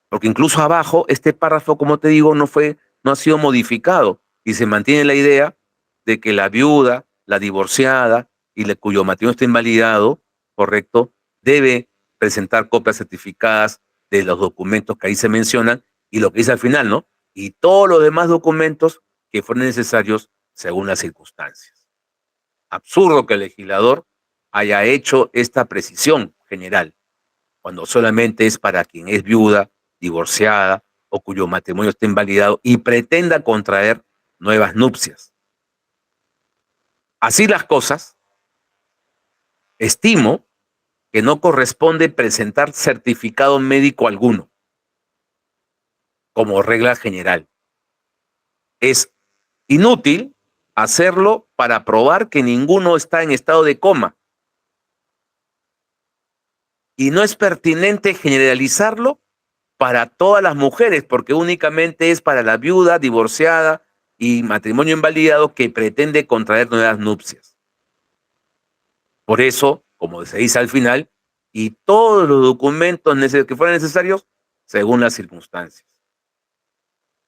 Porque incluso abajo, este párrafo, como te digo, no ha sido modificado y se mantiene la idea de que la viuda, la divorciada y cuyo matrimonio está invalidado, correcto, debe presentar copias certificadas de los documentos que ahí se mencionan y lo que dice al final, ¿no? Y todos los demás documentos que fueran necesarios según las circunstancias. Absurdo que el legislador haya hecho esta precisión general, cuando solamente es para quien es viuda, divorciada o cuyo matrimonio esté invalidado y pretenda contraer nuevas nupcias. Así las cosas, estimo que no corresponde presentar certificado médico alguno como regla general. Es inútil hacerlo para probar que ninguno está en estado de coma. Y no es pertinente generalizarlo para todas las mujeres, porque únicamente es para la viuda, divorciada y matrimonio invalidado que pretende contraer nuevas nupcias. Por eso, como se dice al final, y todos los documentos que fueran necesarios según las circunstancias.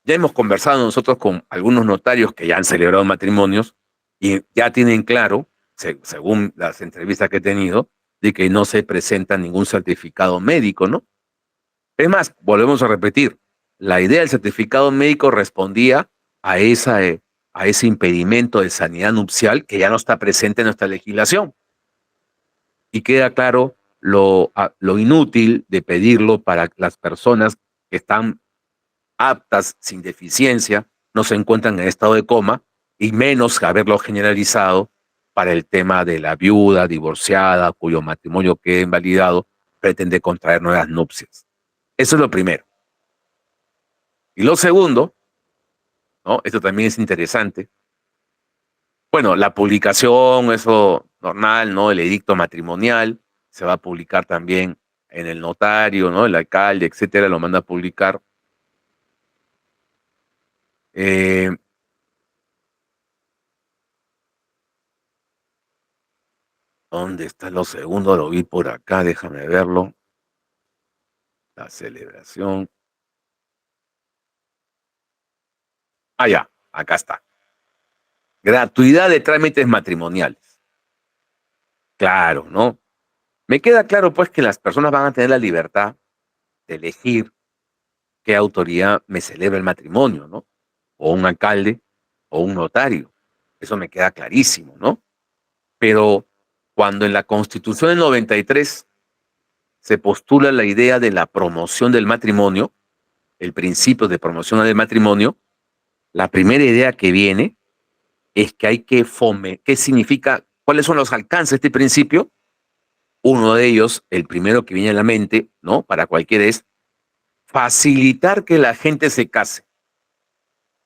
Ya hemos conversado nosotros con algunos notarios que ya han celebrado matrimonios y ya tienen claro, según las entrevistas que he tenido, de que no se presenta ningún certificado médico, ¿no? Es más, volvemos a repetir, la idea del certificado médico respondía a ese impedimento de sanidad nupcial que ya no está presente en nuestra legislación. y queda claro lo inútil de pedirlo para las personas que están aptas, sin deficiencia, no se encuentran en estado de coma, y menos haberlo generalizado para el tema de la viuda, divorciada, cuyo matrimonio quede invalidado, pretende contraer nuevas nupcias. Eso es lo primero. Y lo segundo, ¿no? Esto también es interesante. Bueno, la publicación, eso normal, ¿no? El edicto matrimonial se va a publicar también en el notario, ¿no? El alcalde, etcétera, lo manda a publicar. Eh, ¿Dónde está lo segundo? Lo vi por acá, déjame verlo. La celebración. Ah, ya, acá está. Gratuidad de trámites matrimoniales. Claro, ¿no? Me queda claro, pues, que las personas van a tener la libertad de elegir qué autoridad me celebra el matrimonio, ¿no? O un alcalde o un notario. Eso me queda clarísimo, ¿no? Pero cuando en la Constitución del 93 se postula la idea de la promoción del matrimonio, el principio de promoción del matrimonio, la primera idea que viene es que hay que fomentar. ¿Qué significa? ¿Cuáles son los alcances de este principio? Uno de ellos, el primero que viene a la mente, ¿no? Para cualquiera es facilitar que la gente se case,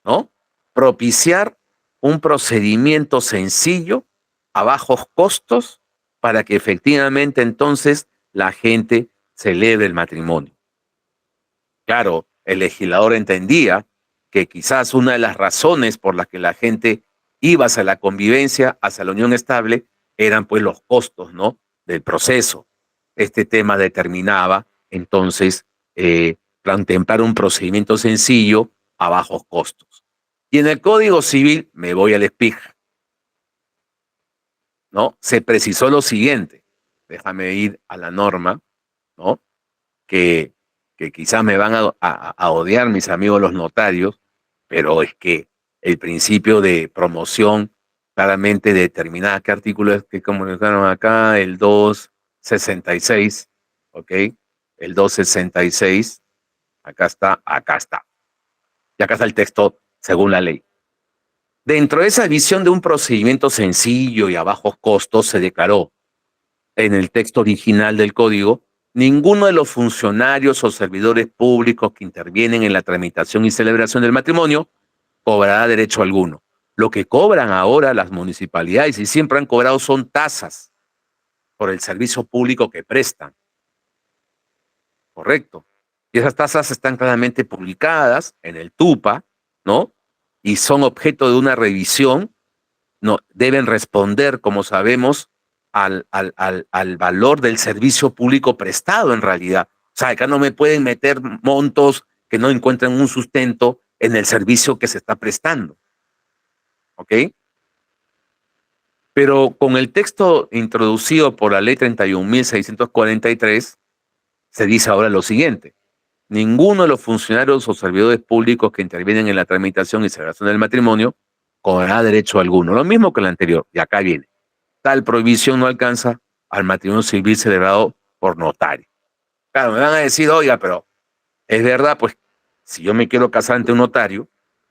¿no? Propiciar un procedimiento sencillo, a bajos costos, para que efectivamente entonces la gente celebre el matrimonio. Claro, el legislador entendía que quizás una de las razones por las que la gente iba hacia la convivencia, hacia la unión estable, eran pues los costos, ¿no? Del proceso. Este tema determinaba entonces contemplar un procedimiento sencillo a bajos costos. Y en el Código Civil, me voy al espija, ¿no? Se precisó lo siguiente, déjame ir a la norma, ¿no? Que, que quizás me van a odiar mis amigos los notarios, pero es que el principio de promoción claramente determinada. ¿Qué artículo es que comunicaron acá? El 266, ¿ok? El 266, acá está, acá está. Y acá está el texto según la ley. Dentro de esa visión de un procedimiento sencillo y a bajos costos, se declaró en el texto original del código: ninguno de los funcionarios o servidores públicos que intervienen en la tramitación y celebración del matrimonio cobrará derecho alguno. Lo que cobran ahora las municipalidades, y siempre han cobrado, son tasas por el servicio público que prestan. Correcto. Y esas tasas están claramente publicadas en el TUPA, ¿no? Y son objeto de una revisión. No, deben responder, como sabemos, al valor del servicio público prestado en realidad. O sea, acá no me pueden meter montos que no encuentren un sustento en el servicio que se está prestando. ¿Ok? Pero con el texto introducido por la ley 31.643, se dice ahora lo siguiente: ninguno de los funcionarios o servidores públicos que intervienen en la tramitación y celebración del matrimonio cobrará derecho alguno. Lo mismo que el anterior, y acá viene: tal prohibición no alcanza al matrimonio civil celebrado por notario. Claro, me van a decir, oiga, pero es verdad, pues, si yo me quiero casar ante un notario,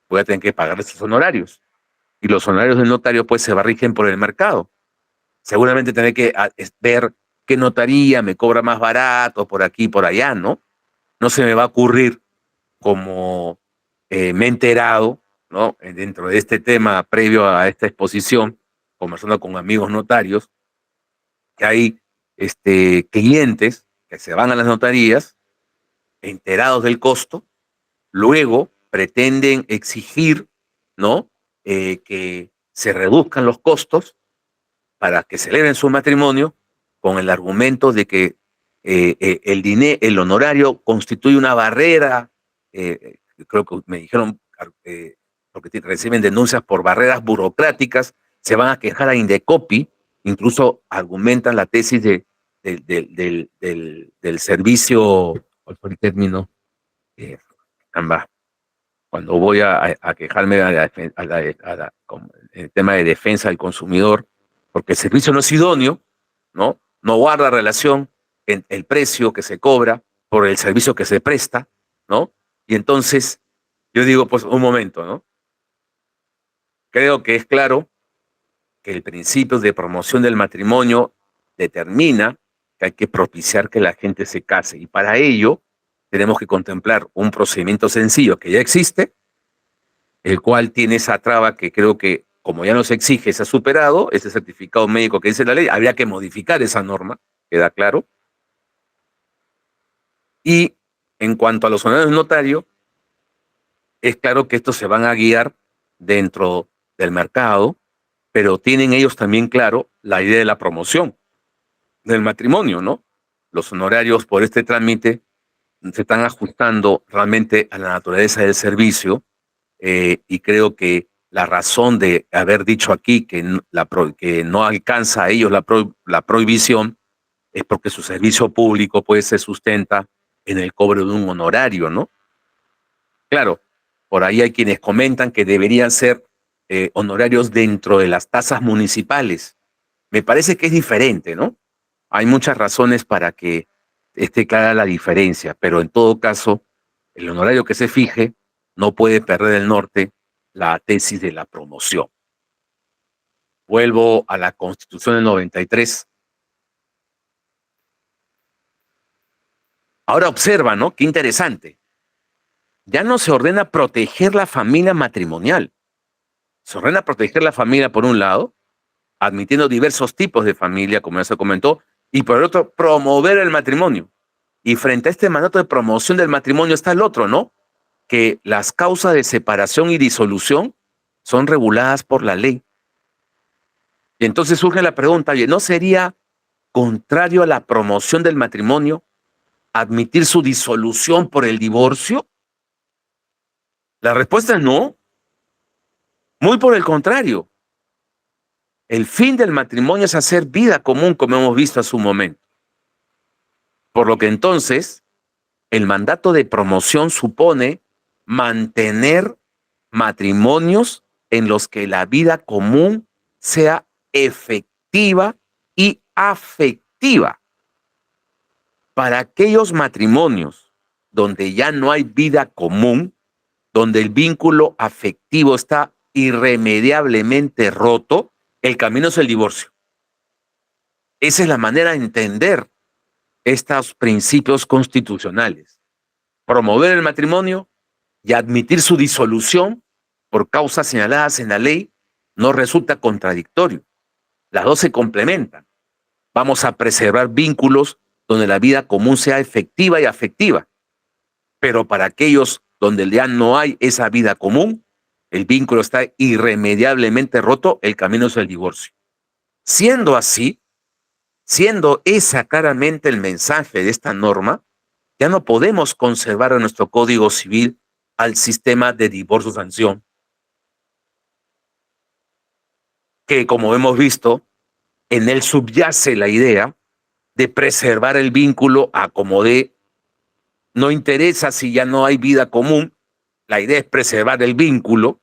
voy a tener que pagar esos honorarios. Y los honorarios del notario, pues, se rigen por el mercado. Seguramente tendré que ver qué notaría me cobra más barato por aquí y por allá, ¿no? No se me va a ocurrir, como me he enterado, ¿no? Dentro de este tema, previo a esta exposición, conversando con amigos notarios, que hay clientes que se van a las notarías enterados del costo, luego pretenden exigir, ¿no? Que se reduzcan los costos para que celebren su matrimonio, con el argumento de que el honorario constituye una barrera. Creo que me dijeron, porque reciben denuncias por barreras burocráticas, se van a quejar a Indecopi, incluso argumentan la tesis del servicio. ¿Cuál fue el término? Eh, Cuando voy a quejarme el tema de defensa del consumidor, porque el servicio no es idóneo, ¿no? no guarda relación en el precio que se cobra por el servicio que se presta, ¿no? Y entonces yo digo, pues un momento, ¿no? Creo que es claro que el principio de promoción del matrimonio determina que hay que propiciar que la gente se case. Y para ello tenemos que contemplar un procedimiento sencillo que ya existe, el cual tiene esa traba que creo que, como ya no se exige, se ha superado, ese certificado médico que dice la ley, habría que modificar esa norma, queda claro. Y en cuanto a los honorarios notario, es claro que estos se van a guiar dentro del mercado, pero tienen ellos también claro la idea de la promoción del matrimonio, ¿no? Los honorarios por este trámite se están ajustando realmente a la naturaleza del servicio, y creo que la razón de haber dicho aquí que, que no alcanza a ellos la prohibición es porque su servicio público pues se sustenta en el cobro de un honorario, ¿no? Claro, por ahí hay quienes comentan que deberían ser honorarios dentro de las tasas municipales. Me parece que es diferente, ¿no? Hay muchas razones para que esté clara la diferencia, pero en todo caso, el honorario que se fije no puede perder el norte la tesis de la promoción. Vuelvo a la Constitución del 93. Ahora observa, ¿no? Qué interesante. Ya no se ordena proteger la familia matrimonial. Se ordena proteger la familia por un lado, admitiendo diversos tipos de familia, como ya se comentó, y por el otro, promover el matrimonio. Y frente a este mandato de promoción del matrimonio está el otro, ¿no? Que las causas de separación y disolución son reguladas por la ley. Y entonces surge la pregunta, oye, ¿no sería contrario a la promoción del matrimonio admitir su disolución por el divorcio? La respuesta es no, muy por el contrario. El fin del matrimonio es hacer vida común, como hemos visto a su momento. Por lo que entonces, el mandato de promoción supone mantener matrimonios en los que la vida común sea efectiva y afectiva. Para aquellos matrimonios donde ya no hay vida común, donde el vínculo afectivo está irremediablemente roto, el camino es el divorcio. Esa es la manera de entender estos principios constitucionales. Promover el matrimonio y admitir su disolución por causas señaladas en la ley no resulta contradictorio. Las dos se complementan. Vamos a preservar vínculos donde la vida común sea efectiva y afectiva. Pero para aquellos donde ya no hay esa vida común, el vínculo está irremediablemente roto, el camino es el divorcio. Siendo así, siendo esa claramente el mensaje de esta norma, ya no podemos conservar en nuestro Código Civil al sistema de divorcio-sanción, que como hemos visto, en él subyace la idea de preservar el vínculo a como dé. No interesa si ya no hay vida común, la idea es preservar el vínculo,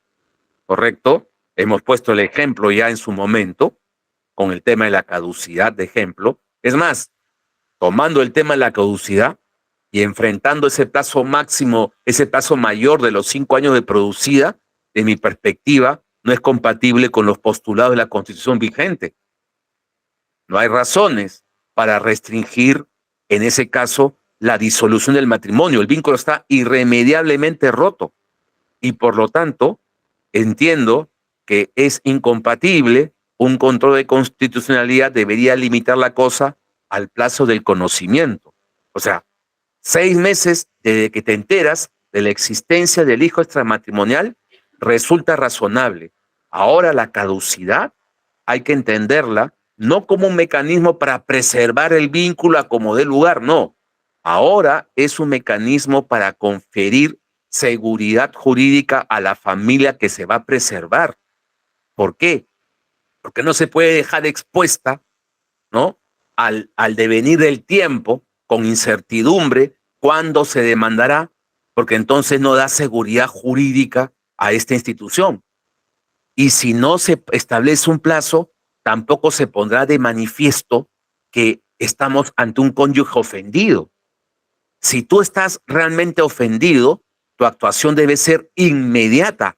¿correcto? Hemos puesto el ejemplo ya en su momento, con el tema de la caducidad de ejemplo. Es más, tomando el tema de la caducidad y enfrentando ese plazo máximo, ese plazo mayor de los 5 años de producida, de mi perspectiva, no es compatible con los postulados de la Constitución vigente. No hay razones para restringir, en ese caso, la disolución del matrimonio. El vínculo está irremediablemente roto y, por lo tanto, entiendo que es incompatible. Un control de constitucionalidad debería limitar la cosa al plazo del conocimiento. O sea, 6 meses desde que te enteras de la existencia del hijo extramatrimonial resulta razonable. Ahora la caducidad hay que entenderla no como un mecanismo para preservar el vínculo a como dé lugar, no. Ahora es un mecanismo para conferir seguridad jurídica a la familia que se va a preservar. ¿Por qué? Porque no se puede dejar expuesta, ¿no? Al devenir del tiempo, con incertidumbre, cuándo se demandará, porque entonces no da seguridad jurídica a esta institución. Y si no se establece un plazo, tampoco se pondrá de manifiesto que estamos ante un cónyuge ofendido. Si tú estás realmente ofendido, tu actuación debe ser inmediata.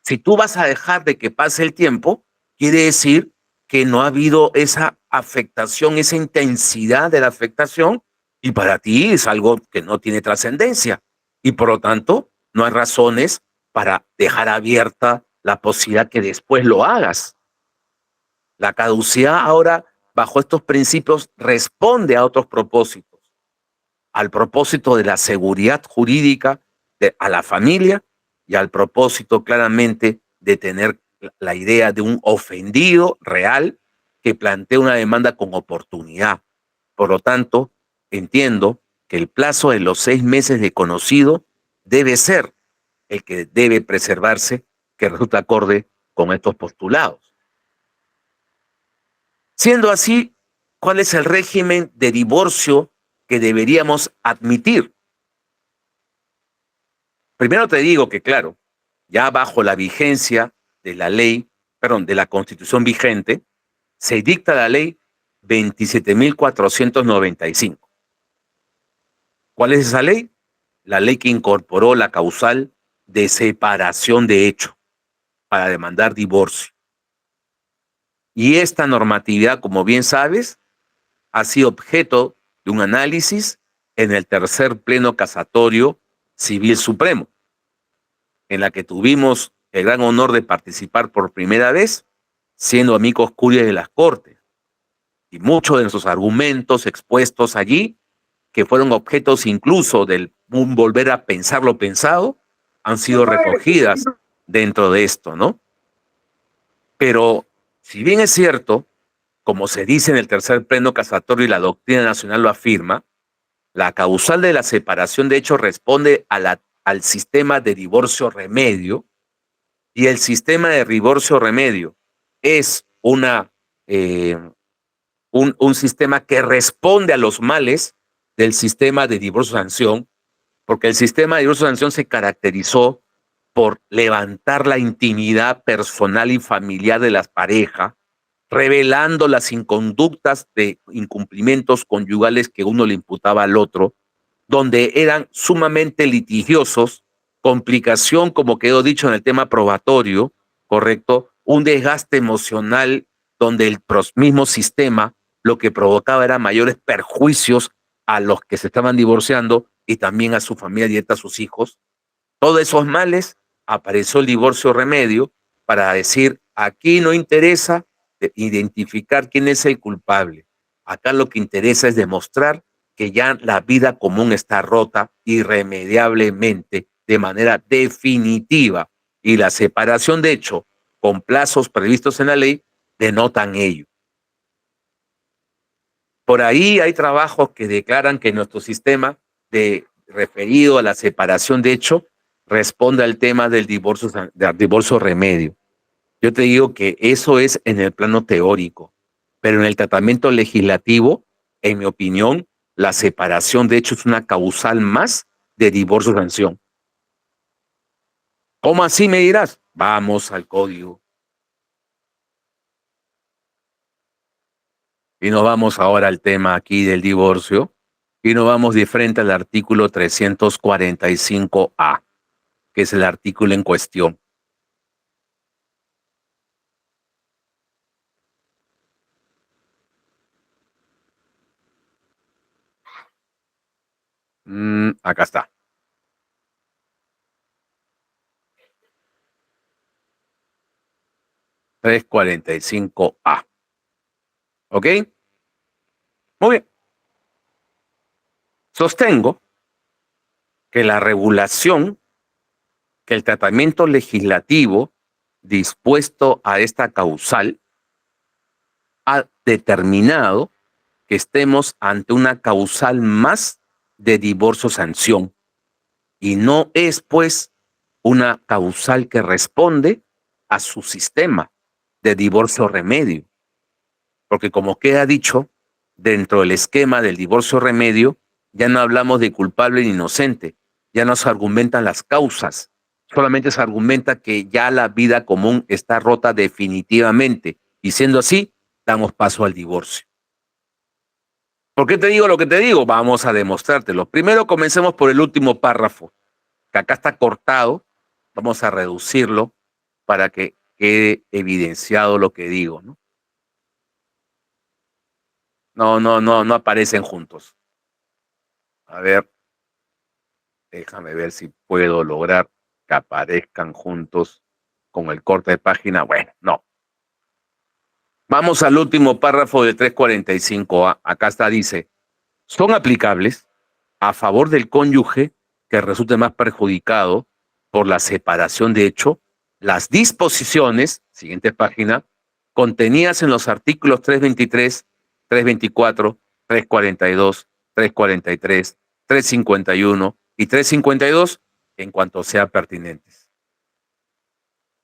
Si tú vas a dejar de que pase el tiempo, quiere decir que no ha habido esa afectación, esa intensidad de la afectación, y para ti es algo que no tiene trascendencia. Y por lo tanto, no hay razones para dejar abierta la posibilidad que después lo hagas. La caducidad ahora, bajo estos principios, responde a otros propósitos, al propósito de la seguridad jurídica a la familia y al propósito claramente de tener la idea de un ofendido real que plantea una demanda con oportunidad. Por lo tanto, entiendo que el plazo de los 6 meses de conocido debe ser el que debe preservarse, que resulta acorde con estos postulados. Siendo así, ¿cuál es el régimen de divorcio que deberíamos admitir? Primero te digo que, claro, ya bajo la vigencia de la ley, perdón, de la Constitución vigente, se dicta la ley 27.495. ¿Cuál es esa ley? La ley que incorporó la causal de separación de hecho para demandar divorcio. Y esta normatividad, como bien sabes, ha sido objeto de un análisis en el tercer pleno casatorio civil supremo, en la que tuvimos el gran honor de participar por primera vez, siendo amicus curiae de las Cortes. Y muchos de nuestros argumentos expuestos allí, que fueron objetos incluso del un volver a pensar lo pensado, han sido recogidas dentro de esto, ¿no? Pero, si bien es cierto, como se dice en el tercer pleno casatorio y la doctrina nacional lo afirma, la causal de la separación de hecho responde al sistema de divorcio remedio, y el sistema de divorcio remedio es un sistema que responde a los males del sistema de divorcio sanción, porque el sistema de divorcio sanción se caracterizó por levantar la intimidad personal y familiar de las parejas, revelando las inconductas de incumplimientos conyugales que uno le imputaba al otro, donde eran sumamente litigiosos, complicación, como quedó dicho en el tema probatorio, ¿correcto? Un desgaste emocional donde el mismo sistema lo que provocaba era mayores perjuicios a los que se estaban divorciando y también a su familia directa, a sus hijos. Todos esos males, apareció el divorcio remedio para decir, aquí no interesa identificar quién es el culpable. Acá lo que interesa es demostrar que ya la vida común está rota irremediablemente, de manera definitiva. Y la separación, de hecho, con plazos previstos en la ley, denotan ello. Por ahí hay trabajos que declaran que nuestro sistema referido a la separación de hecho responde al tema del divorcio remedio. Yo te digo que eso es en el plano teórico, pero en el tratamiento legislativo, en mi opinión, la separación de hecho es una causal más de divorcio sanción. ¿Cómo así me dirás? Vamos al código. Y nos vamos ahora al tema aquí del divorcio. Y nos vamos de frente al artículo 345A, que es el artículo en cuestión. Acá está. (345A). ¿Ok? Muy bien. Sostengo que la regulación, que el tratamiento legislativo dispuesto a esta causal ha determinado que estemos ante una causal más de divorcio sanción, y no es pues una causal que responde a su sistema de divorcio remedio, porque como queda dicho, dentro del esquema del divorcio remedio ya no hablamos de culpable ni inocente, ya no se argumentan las causas, solamente se argumenta que ya la vida común está rota definitivamente, y siendo así, damos paso al divorcio. ¿Por qué te digo lo que te digo? Vamos a demostrártelo. Primero comencemos por el último párrafo, que acá está cortado. Vamos a reducirlo para que quede evidenciado lo que digo, ¿no? No aparecen juntos. A ver, déjame ver si puedo lograr que aparezcan juntos con el corte de página. Bueno, no. Vamos al último párrafo del 345A. Acá está, dice, son aplicables a favor del cónyuge que resulte más perjudicado por la separación de hecho las disposiciones, siguiente página, contenidas en los artículos 323, 324, 342, 343, 351 y 352 en cuanto sea pertinentes.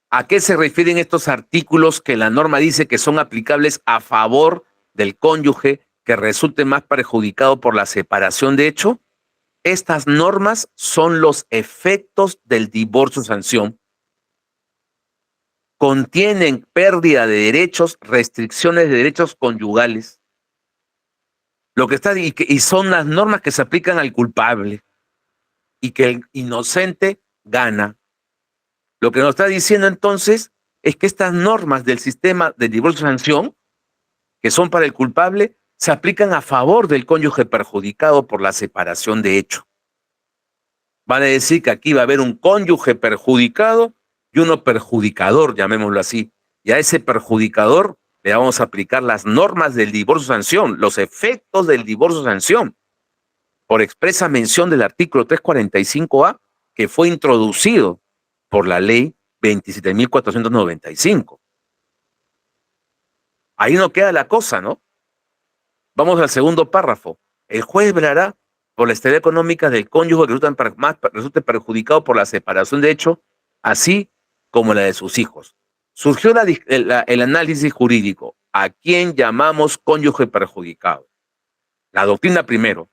¿A qué se refieren estos artículos que la norma dice que son aplicables a favor del cónyuge que resulte más perjudicado por la separación de hecho? Estas normas son los efectos del divorcio sanción. Contienen pérdida de derechos, restricciones de derechos conyugales. Lo que está y son las normas que se aplican al culpable y que el inocente gana. Lo que nos está diciendo entonces es que estas normas del sistema de divorcio sanción, que son para el culpable, se aplican a favor del cónyuge perjudicado por la separación de hecho. Van a decir que aquí va a haber un cónyuge perjudicado y uno perjudicador, llamémoslo así. Y a ese perjudicador le vamos a aplicar las normas del divorcio sanción, los efectos del divorcio sanción, por expresa mención del artículo 345A, que fue introducido por la ley 27.495. Ahí no queda la cosa, ¿no? Vamos al segundo párrafo. El juez velará por la estabilidad económica del cónyuge que resulte perjudicado por la separación de hecho, así como la de sus hijos. Surgió el análisis jurídico. ¿A quién llamamos cónyuge perjudicado? La doctrina primero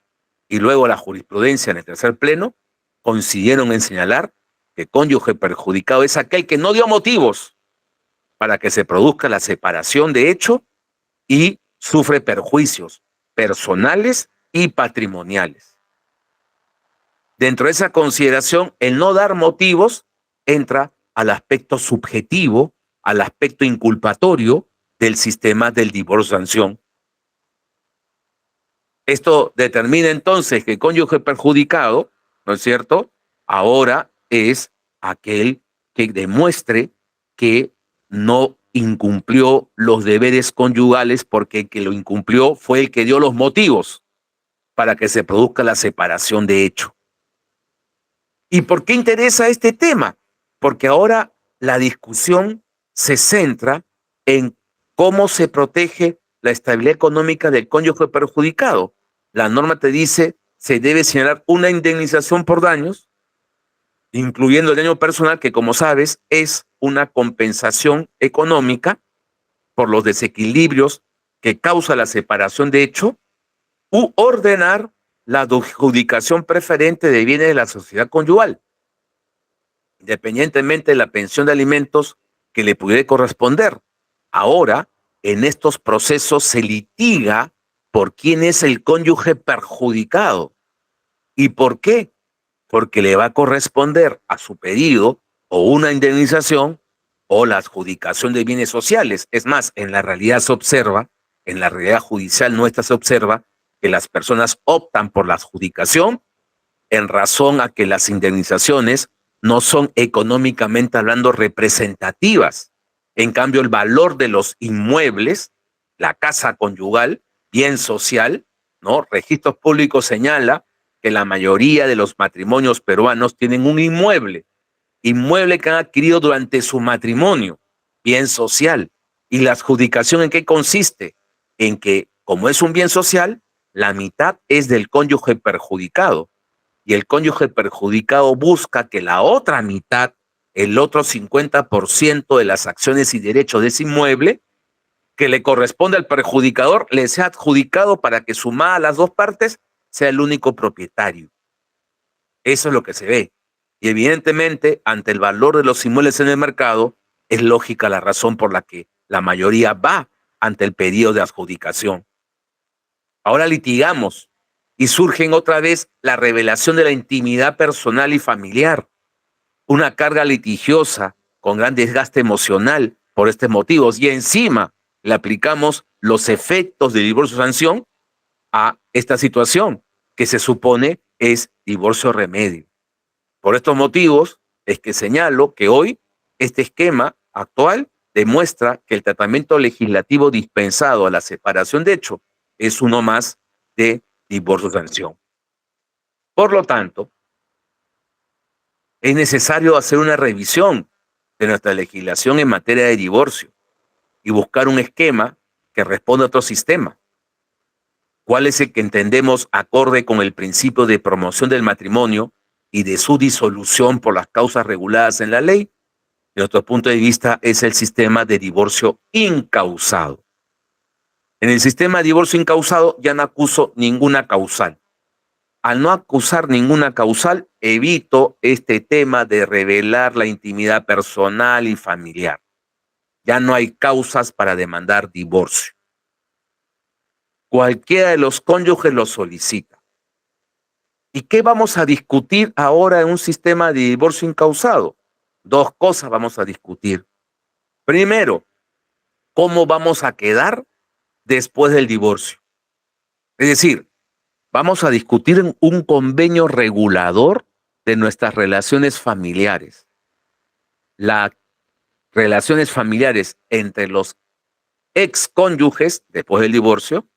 y luego la jurisprudencia en el tercer pleno coincidieron en señalar que cónyuge perjudicado es aquel que no dio motivos para que se produzca la separación de hecho y sufre perjuicios personales y patrimoniales. Dentro de esa consideración, el no dar motivos entra al aspecto subjetivo, al aspecto inculpatorio del sistema del divorcio sanción. Esto determina entonces que el cónyuge perjudicado, ¿no es cierto?, ahora es aquel que demuestre que no incumplió los deberes conyugales, porque el que lo incumplió fue el que dio los motivos para que se produzca la separación de hecho. ¿Y por qué interesa este tema? Porque ahora la discusión se centra en cómo se protege la estabilidad económica del cónyuge perjudicado. La norma te dice se debe señalar una indemnización por daños, incluyendo el daño personal, que como sabes es una compensación económica por los desequilibrios que causa la separación de hecho, u ordenar la adjudicación preferente de bienes de la sociedad conyugal, independientemente de la pensión de alimentos que le pudiera corresponder. Ahora, en estos procesos se litiga por quién es el cónyuge perjudicado. ¿Y por qué? Porque le va a corresponder a su pedido o una indemnización o la adjudicación de bienes sociales. Es más, en la realidad se observa, en la realidad judicial nuestra se observa que las personas optan por la adjudicación en razón a que las indemnizaciones no son económicamente hablando representativas. En cambio, el valor de los inmuebles, la casa conyugal, bien social, ¿no? Registros Públicos señala que la mayoría de los matrimonios peruanos tienen un inmueble que han adquirido durante su matrimonio, bien social. ¿Y la adjudicación en qué consiste? En que, como es un bien social, la mitad es del cónyuge perjudicado. Y el cónyuge perjudicado busca que la otra mitad, el otro 50% de las acciones y derechos de ese inmueble, que le corresponde al perjudicador, le sea adjudicado para que sumada a las dos partes sea el único propietario. Eso es lo que se ve. Y evidentemente, ante el valor de los inmuebles en el mercado, es lógica la razón por la que la mayoría va ante el pedido de adjudicación. Ahora litigamos y surgen otra vez la revelación de la intimidad personal y familiar, una carga litigiosa con gran desgaste emocional por estos motivos, y encima le aplicamos los efectos de divorcio-sanción a esta situación que se supone es divorcio-remedio. Por estos motivos es que señalo que hoy este esquema actual demuestra que el tratamiento legislativo dispensado a la separación de hecho es uno más de divorcio-sanción. Por lo tanto, es necesario hacer una revisión de nuestra legislación en materia de divorcio y buscar un esquema que responda a otro sistema. ¿Cuál es el que entendemos acorde con el principio de promoción del matrimonio y de su disolución por las causas reguladas en la ley? De nuestro punto de vista, es el sistema de divorcio incausado. En el sistema de divorcio incausado ya no acuso ninguna causal. Al no acusar ninguna causal, evito este tema de revelar la intimidad personal y familiar. Ya no hay causas para demandar divorcio. Cualquiera de los cónyuges lo solicita. ¿Y qué vamos a discutir ahora en un sistema de divorcio incausado? Dos cosas vamos a discutir. Primero, ¿cómo vamos a quedar después del divorcio? Es decir, vamos a discutir un convenio regulador de nuestras relaciones familiares. Las relaciones familiares entre los excónyuges después del divorcio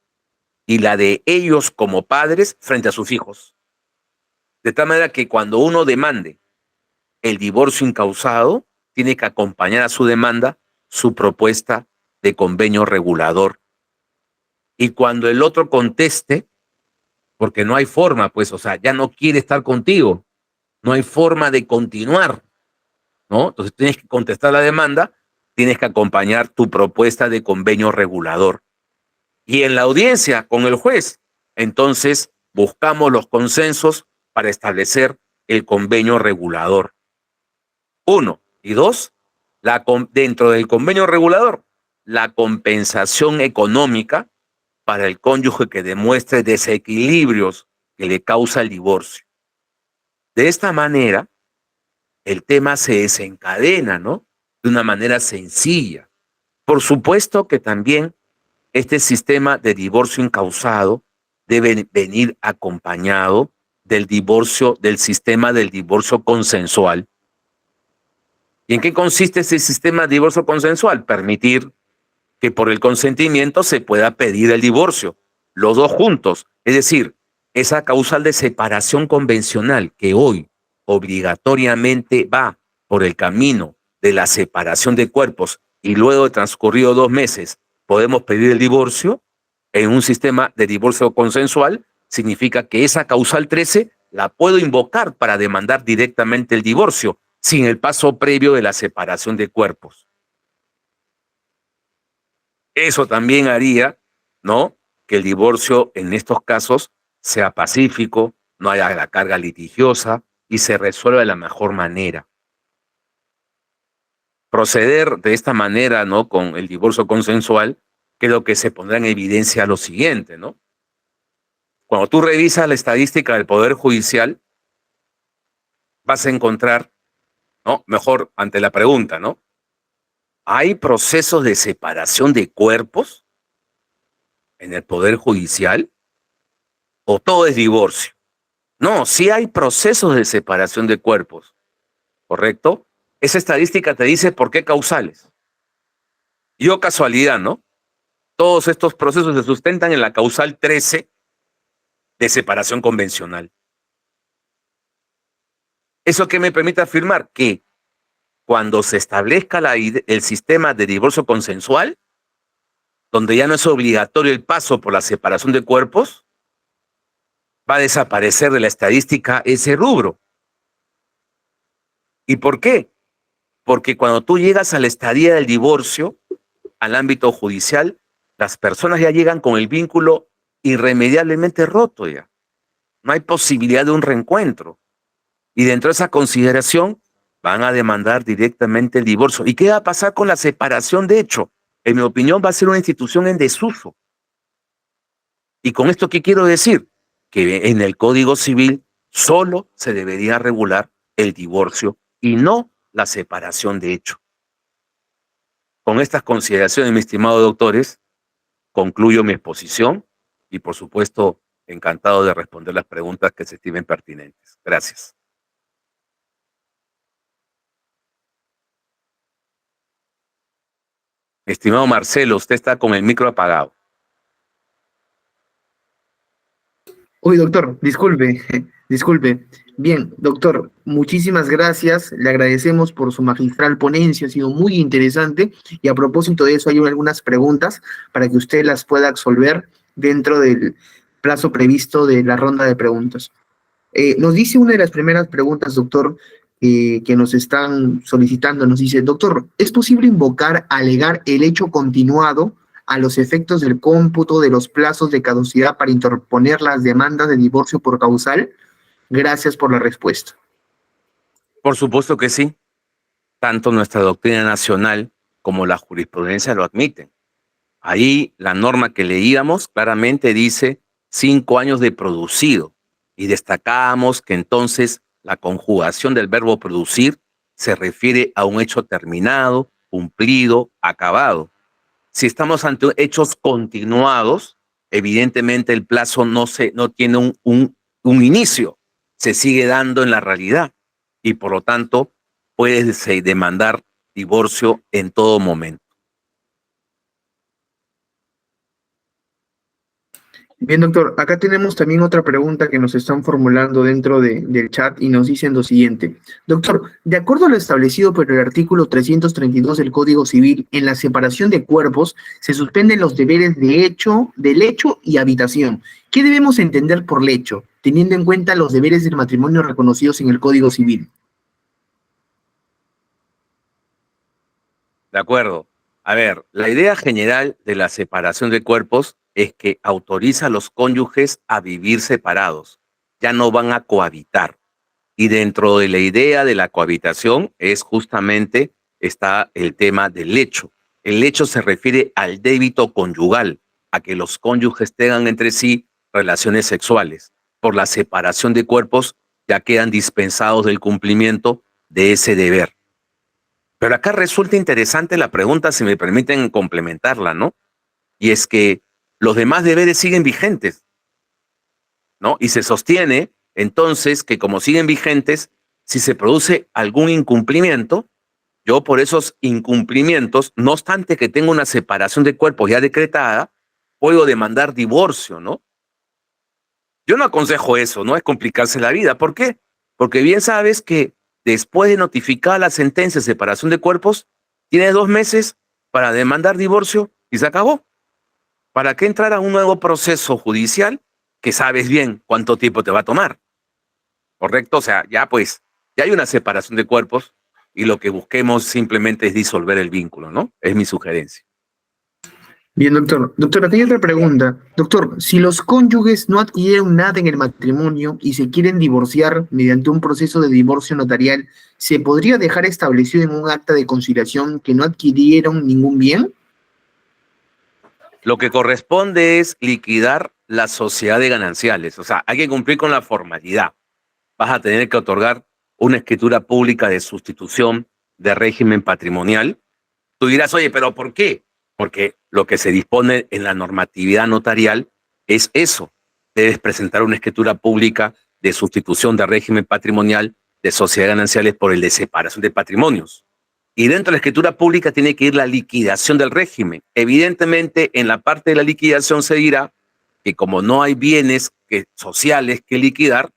y la de ellos como padres frente a sus hijos. De tal manera que cuando uno demande el divorcio incausado, tiene que acompañar a su demanda su propuesta de convenio regulador. Y cuando el otro conteste, porque no hay forma, pues, o sea, ya no quiere estar contigo, no hay forma de continuar, ¿no? Entonces tienes que contestar la demanda, tienes que acompañar tu propuesta de convenio regulador. Y en la audiencia con el juez, entonces buscamos los consensos para establecer el convenio regulador. Uno. Y dos, dentro del convenio regulador, la compensación económica para el cónyuge que demuestre desequilibrios que le causa el divorcio. De esta manera, el tema se desencadena, ¿no? De una manera sencilla. Por supuesto que también este sistema de divorcio incausado debe venir acompañado del divorcio, del sistema del divorcio consensual. ¿Y en qué consiste ese sistema de divorcio consensual? Permitir que por el consentimiento se pueda pedir el divorcio, los dos juntos. Es decir, esa causal de separación convencional que hoy obligatoriamente va por el camino de la separación de cuerpos y luego de transcurrido 2 meses podemos pedir el divorcio, en un sistema de divorcio consensual, significa que esa causal 13 la puedo invocar para demandar directamente el divorcio, sin el paso previo de la separación de cuerpos. Eso también haría, ¿no?, que el divorcio en estos casos sea pacífico, no haya la carga litigiosa y se resuelva de la mejor manera. Proceder de esta manera, ¿no?, con el divorcio consensual, creo que se pondrá en evidencia lo siguiente, ¿no? Cuando tú revisas la estadística del Poder Judicial, vas a encontrar, ¿no?, mejor ante la pregunta, ¿no?, ¿hay procesos de separación de cuerpos en el Poder Judicial o todo es divorcio? No, sí hay procesos de separación de cuerpos, ¿correcto? Esa estadística te dice por qué causales. Y oh casualidad, ¿no? Todos estos procesos se sustentan en la causal 13 de separación convencional. ¿Eso qué me permite afirmar? Que cuando se establezca el sistema de divorcio consensual, donde ya no es obligatorio el paso por la separación de cuerpos, va a desaparecer de la estadística ese rubro. ¿Y por qué? Porque cuando tú llegas a la estadía del divorcio, al ámbito judicial, las personas ya llegan con el vínculo irremediablemente roto ya. No hay posibilidad de un reencuentro. Y dentro de esa consideración van a demandar directamente el divorcio. ¿Y qué va a pasar con la separación de hecho? En mi opinión va a ser una institución en desuso. ¿Y con esto qué quiero decir? Que en el Código Civil solo se debería regular el divorcio y no la separación de hecho. Con estas consideraciones, mis estimados doctores, concluyo mi exposición y, por supuesto, encantado de responder las preguntas que se estimen pertinentes. Gracias. Estimado Marcelo, usted está con el micro apagado. Uy, doctor, disculpe, disculpe. Bien, doctor, muchísimas gracias. Le agradecemos por su magistral ponencia, ha sido muy interesante. Y a propósito de eso, hay algunas preguntas para que usted las pueda absolver dentro del plazo previsto de la ronda de preguntas. Nos dice una de las primeras preguntas, doctor, que nos están solicitando, nos dice, doctor, ¿es posible invocar, alegar el hecho continuado a los efectos del cómputo de los plazos de caducidad para interponer las demandas de divorcio por causal? Gracias por la respuesta. Por supuesto que sí. Tanto nuestra doctrina nacional como la jurisprudencia lo admiten. Ahí la norma que leíamos claramente dice 5 años de producido y destacábamos que entonces la conjugación del verbo producir se refiere a un hecho terminado, cumplido, acabado. Si estamos ante hechos continuados, evidentemente el plazo no tiene un inicio, se sigue dando en la realidad y por lo tanto puedes demandar divorcio en todo momento. Bien, doctor, acá tenemos también otra pregunta que nos están formulando dentro del chat y nos dicen lo siguiente. Doctor, de acuerdo a lo establecido por el artículo 332 del Código Civil, en la separación de cuerpos se suspenden los deberes de lecho y habitación. ¿Qué debemos entender por lecho, teniendo en cuenta los deberes del matrimonio reconocidos en el Código Civil? De acuerdo. A ver, la idea general de la separación de cuerpos es que autoriza a los cónyuges a vivir separados. Ya no van a cohabitar. Y dentro de la idea de la cohabitación es justamente está el tema del lecho. El lecho se refiere al débito conyugal, a que los cónyuges tengan entre sí relaciones sexuales. Por la separación de cuerpos ya quedan dispensados del cumplimiento de ese deber. Pero acá resulta interesante la pregunta, si me permiten complementarla, ¿no? Y es que los demás deberes siguen vigentes, ¿no? Y se sostiene entonces que como siguen vigentes, si se produce algún incumplimiento, yo por esos incumplimientos, no obstante que tenga una separación de cuerpos ya decretada, puedo demandar divorcio, ¿no? Yo no aconsejo eso, no es complicarse la vida. ¿Por qué? Porque bien sabes que después de notificar la sentencia de separación de cuerpos, tienes 2 meses para demandar divorcio y se acabó. ¿Para qué entrar a un nuevo proceso judicial que sabes bien cuánto tiempo te va a tomar? ¿Correcto? O sea, ya pues, ya hay una separación de cuerpos y lo que busquemos simplemente es disolver el vínculo, ¿no? Es mi sugerencia. Bien, doctor. Doctor, aquí hay otra pregunta. Doctor, si los cónyuges no adquirieron nada en el matrimonio y se quieren divorciar mediante un proceso de divorcio notarial, ¿se podría dejar establecido en un acta de conciliación que no adquirieron ningún bien? Lo que corresponde es liquidar la sociedad de gananciales. O sea, hay que cumplir con la formalidad. Vas a tener que otorgar una escritura pública de sustitución de régimen patrimonial. Tú dirás, oye, ¿pero por qué? Porque lo que se dispone en la normatividad notarial es eso. Debes presentar una escritura pública de sustitución de régimen patrimonial de sociedades gananciales por el de separación de patrimonios. Y dentro de la escritura pública tiene que ir la liquidación del régimen. Evidentemente, en la parte de la liquidación se dirá que como no hay bienes sociales que liquidar,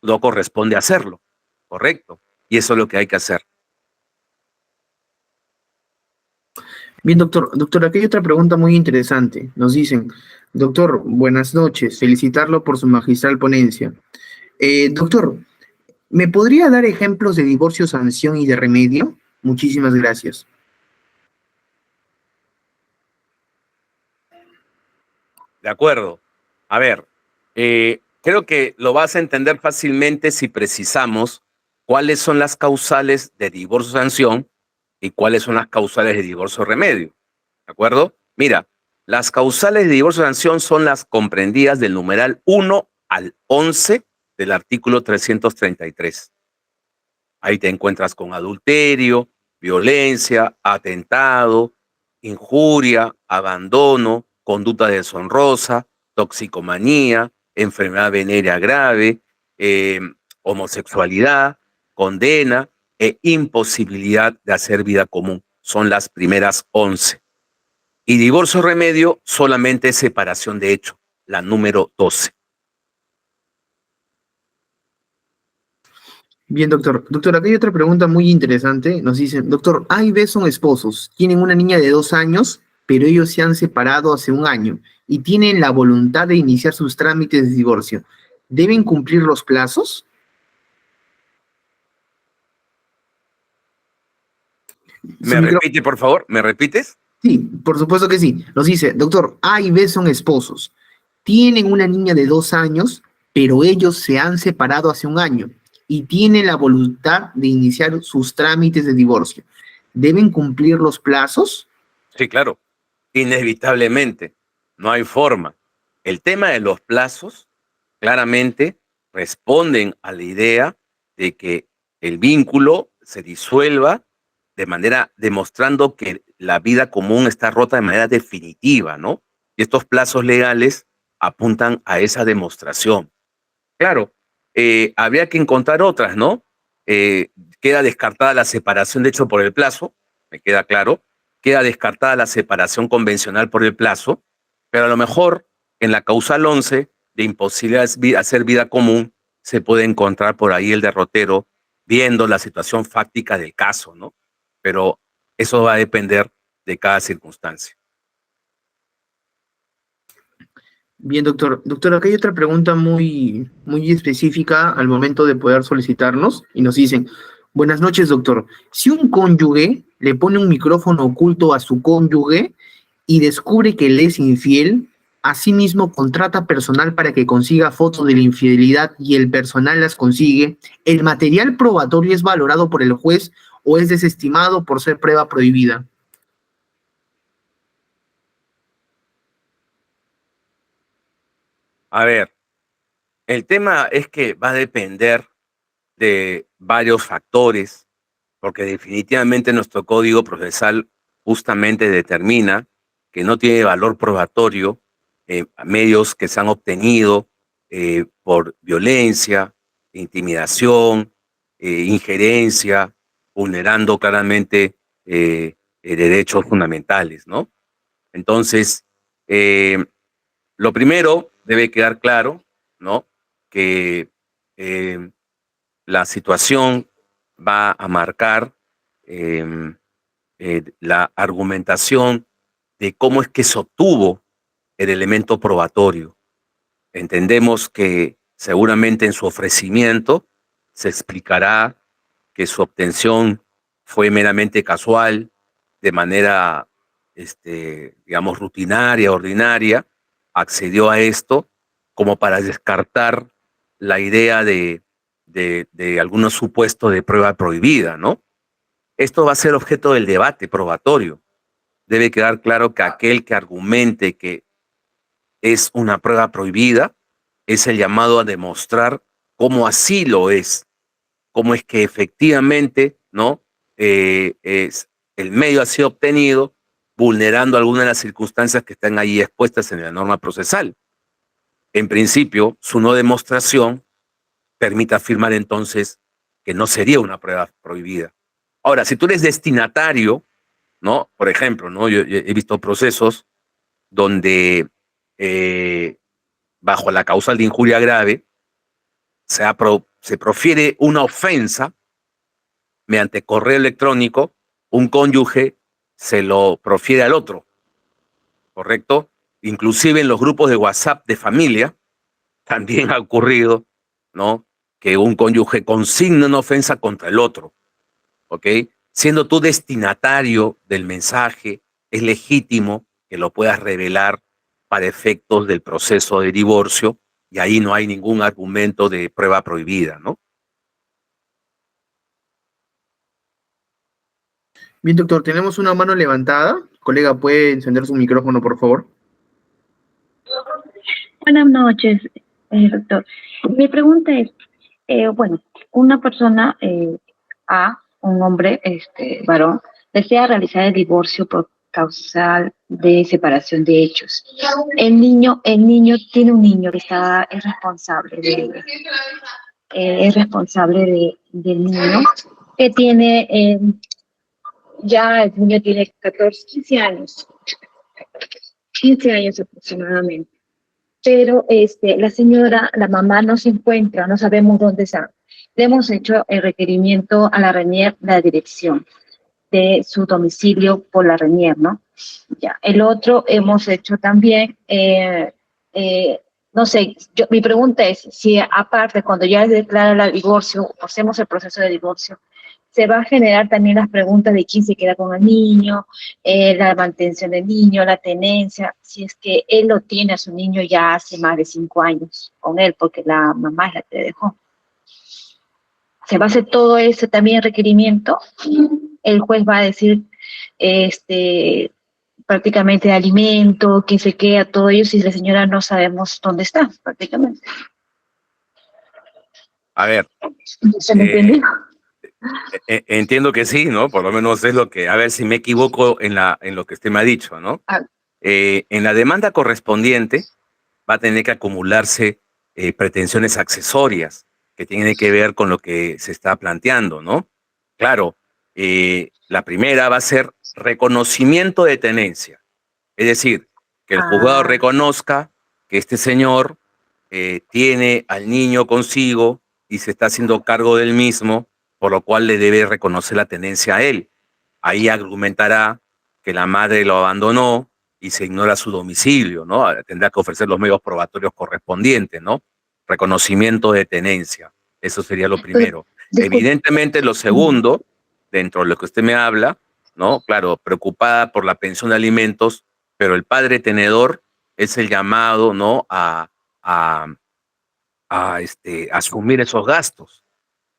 no corresponde hacerlo. ¿Correcto? Y eso es lo que hay que hacer. Bien, doctor. Doctor, aquí hay otra pregunta muy interesante. Nos dicen, doctor, buenas noches. Felicitarlo por su magistral ponencia. Doctor, ¿me podría dar ejemplos de divorcio, sanción y de remedio? Muchísimas gracias. De acuerdo. A ver, creo que lo vas a entender fácilmente si precisamos cuáles son las causales de divorcio-sanción y cuáles son las causales de divorcio-remedio. ¿De acuerdo? Mira, Las causales de divorcio de sanción son las comprendidas del numeral 1 al 11 del artículo 333. Ahí te encuentras con adulterio, violencia, atentado, injuria, abandono, conducta deshonrosa, toxicomanía, enfermedad venérea grave, eh, homosexualidad, condena e imposibilidad de hacer vida común. Son las primeras 11. Y divorcio remedio solamente es separación de hecho, la número 12. Bien, doctor. Doctor, acá hay otra pregunta muy interesante. Nos dicen, doctor, A y B son esposos, tienen una niña de 2 años, pero ellos se han separado hace un año y tienen la voluntad de iniciar sus trámites de divorcio. ¿Deben cumplir los plazos? Su ¿Me micrófono. repite, por favor? ¿Me repites? Sí, por supuesto que sí. Nos dice, doctor, A y B son esposos. Tienen una niña de 2 años, pero ellos se han separado hace un año y tienen la voluntad de iniciar sus trámites de divorcio. ¿Deben cumplir los plazos? Sí, claro. Inevitablemente. No hay forma. El tema de los plazos claramente responden a la idea de que el vínculo se disuelva de manera demostrando que la vida común está rota de manera definitiva, ¿no? Y estos plazos legales apuntan a esa demostración. Claro, habría que encontrar otras, ¿no? Eh, Queda descartada la separación de hecho por el plazo, me queda claro. Queda descartada la separación convencional por el plazo, pero a lo mejor en la causal 11 de imposibilidad de hacer vida común se puede encontrar por ahí el derrotero viendo la situación fáctica del caso, ¿no? Pero eso va a depender de cada circunstancia. Bien, doctor. Doctor, acá hay otra pregunta muy específica al momento de poder solicitarnos y nos dicen, buenas noches, doctor. Si un cónyuge le pone un micrófono oculto a su cónyuge y descubre que le es infiel, asimismo contrata personal para que consiga fotos de la infidelidad y el personal las consigue, ¿el material probatorio es valorado por el juez o es desestimado por ser prueba prohibida? A ver, el tema es que va a depender de varios factores, porque definitivamente nuestro código procesal justamente determina que no tiene valor probatorio medios que se han obtenido por violencia, intimidación, injerencia, vulnerando claramente derechos fundamentales, ¿no? Entonces, eh, lo primero debe quedar claro, ¿no? Que eh, la situación va a marcar eh, la argumentación de cómo es que se obtuvo el elemento probatorio. Entendemos que seguramente en su ofrecimiento se explicará que su obtención fue meramente casual, de manera, digamos, rutinaria, ordinaria, accedió a esto como para descartar la idea de algunos supuestos de prueba prohibida, ¿no? Esto va a ser objeto del debate probatorio. Debe quedar claro que aquel que argumente que es una prueba prohibida es el llamado a demostrar cómo así lo es, cómo es que efectivamente, ¿no? El medio ha sido obtenido vulnerando algunas de las circunstancias que están ahí expuestas en la norma procesal. En principio, su no demostración permite afirmar entonces que no sería una prueba prohibida. Ahora, si tú eres destinatario, ¿no? Por ejemplo, ¿no? Yo he visto procesos donde eh, bajo la causal de injuria grave se profiere una ofensa mediante correo electrónico, un cónyuge se lo profiere al otro, ¿correcto? Inclusive en los grupos de WhatsApp de familia también ha ocurrido, ¿no? Que un cónyuge consigna una ofensa contra el otro, ¿ok? Siendo tú destinatario del mensaje, es legítimo que lo puedas revelar para efectos del proceso de divorcio y ahí no hay ningún argumento de prueba prohibida, ¿no? Bien, doctor, tenemos una mano levantada. Colega, ¿puede encender su micrófono, por favor? Buenas noches, doctor. Mi pregunta es, bueno, una persona, un hombre, varón, desea realizar el divorcio por causa de separación de hechos. El niño tiene un niño que es responsable del niño, que tiene, ya el niño tiene 14, 15 años aproximadamente. Pero la mamá no se encuentra, no sabemos dónde está. Le hemos hecho el requerimiento a la RENIER, la dirección de su domicilio por la RENIER, ¿no? Ya. El otro hemos hecho también, no sé, mi pregunta es si aparte, cuando ya se declara el divorcio, hacemos el proceso de divorcio, se va a generar también las preguntas de quién se queda con el niño, la mantención del niño, la tenencia, si es que él lo tiene a su niño ya hace más de 5 años con él, porque la mamá es la que le dejó. Se va a hacer todo ese también requerimiento. El juez va a decir, prácticamente de alimento, quién se queda, todo ello, si la señora no sabemos dónde está, prácticamente. A ver, ¿Se me entendió? entiendo que sí, ¿no? Por lo menos es lo que, a ver si me equivoco en lo que usted me ha dicho, ¿no? Ah, En la demanda correspondiente va a tener que acumularse pretensiones accesorias que tienen que ver con lo que se está planteando, ¿no? Claro, la primera va a ser reconocimiento de tenencia, es decir, que el juzgado ah, reconozca que este señor tiene al niño consigo y se está haciendo cargo del mismo, por lo cual le debe reconocer la tenencia a él. Ahí argumentará que la madre lo abandonó y se ignora su domicilio, ¿no? Tendrá que ofrecer los medios probatorios correspondientes, ¿no? Reconocimiento de tenencia. Eso sería lo entonces, primero. disculpe. Evidentemente, lo segundo, dentro de lo que usted me habla, ¿no? Claro, preocupada por la pensión de alimentos, pero el padre tenedor es el llamado, ¿no? A, asumir esos gastos.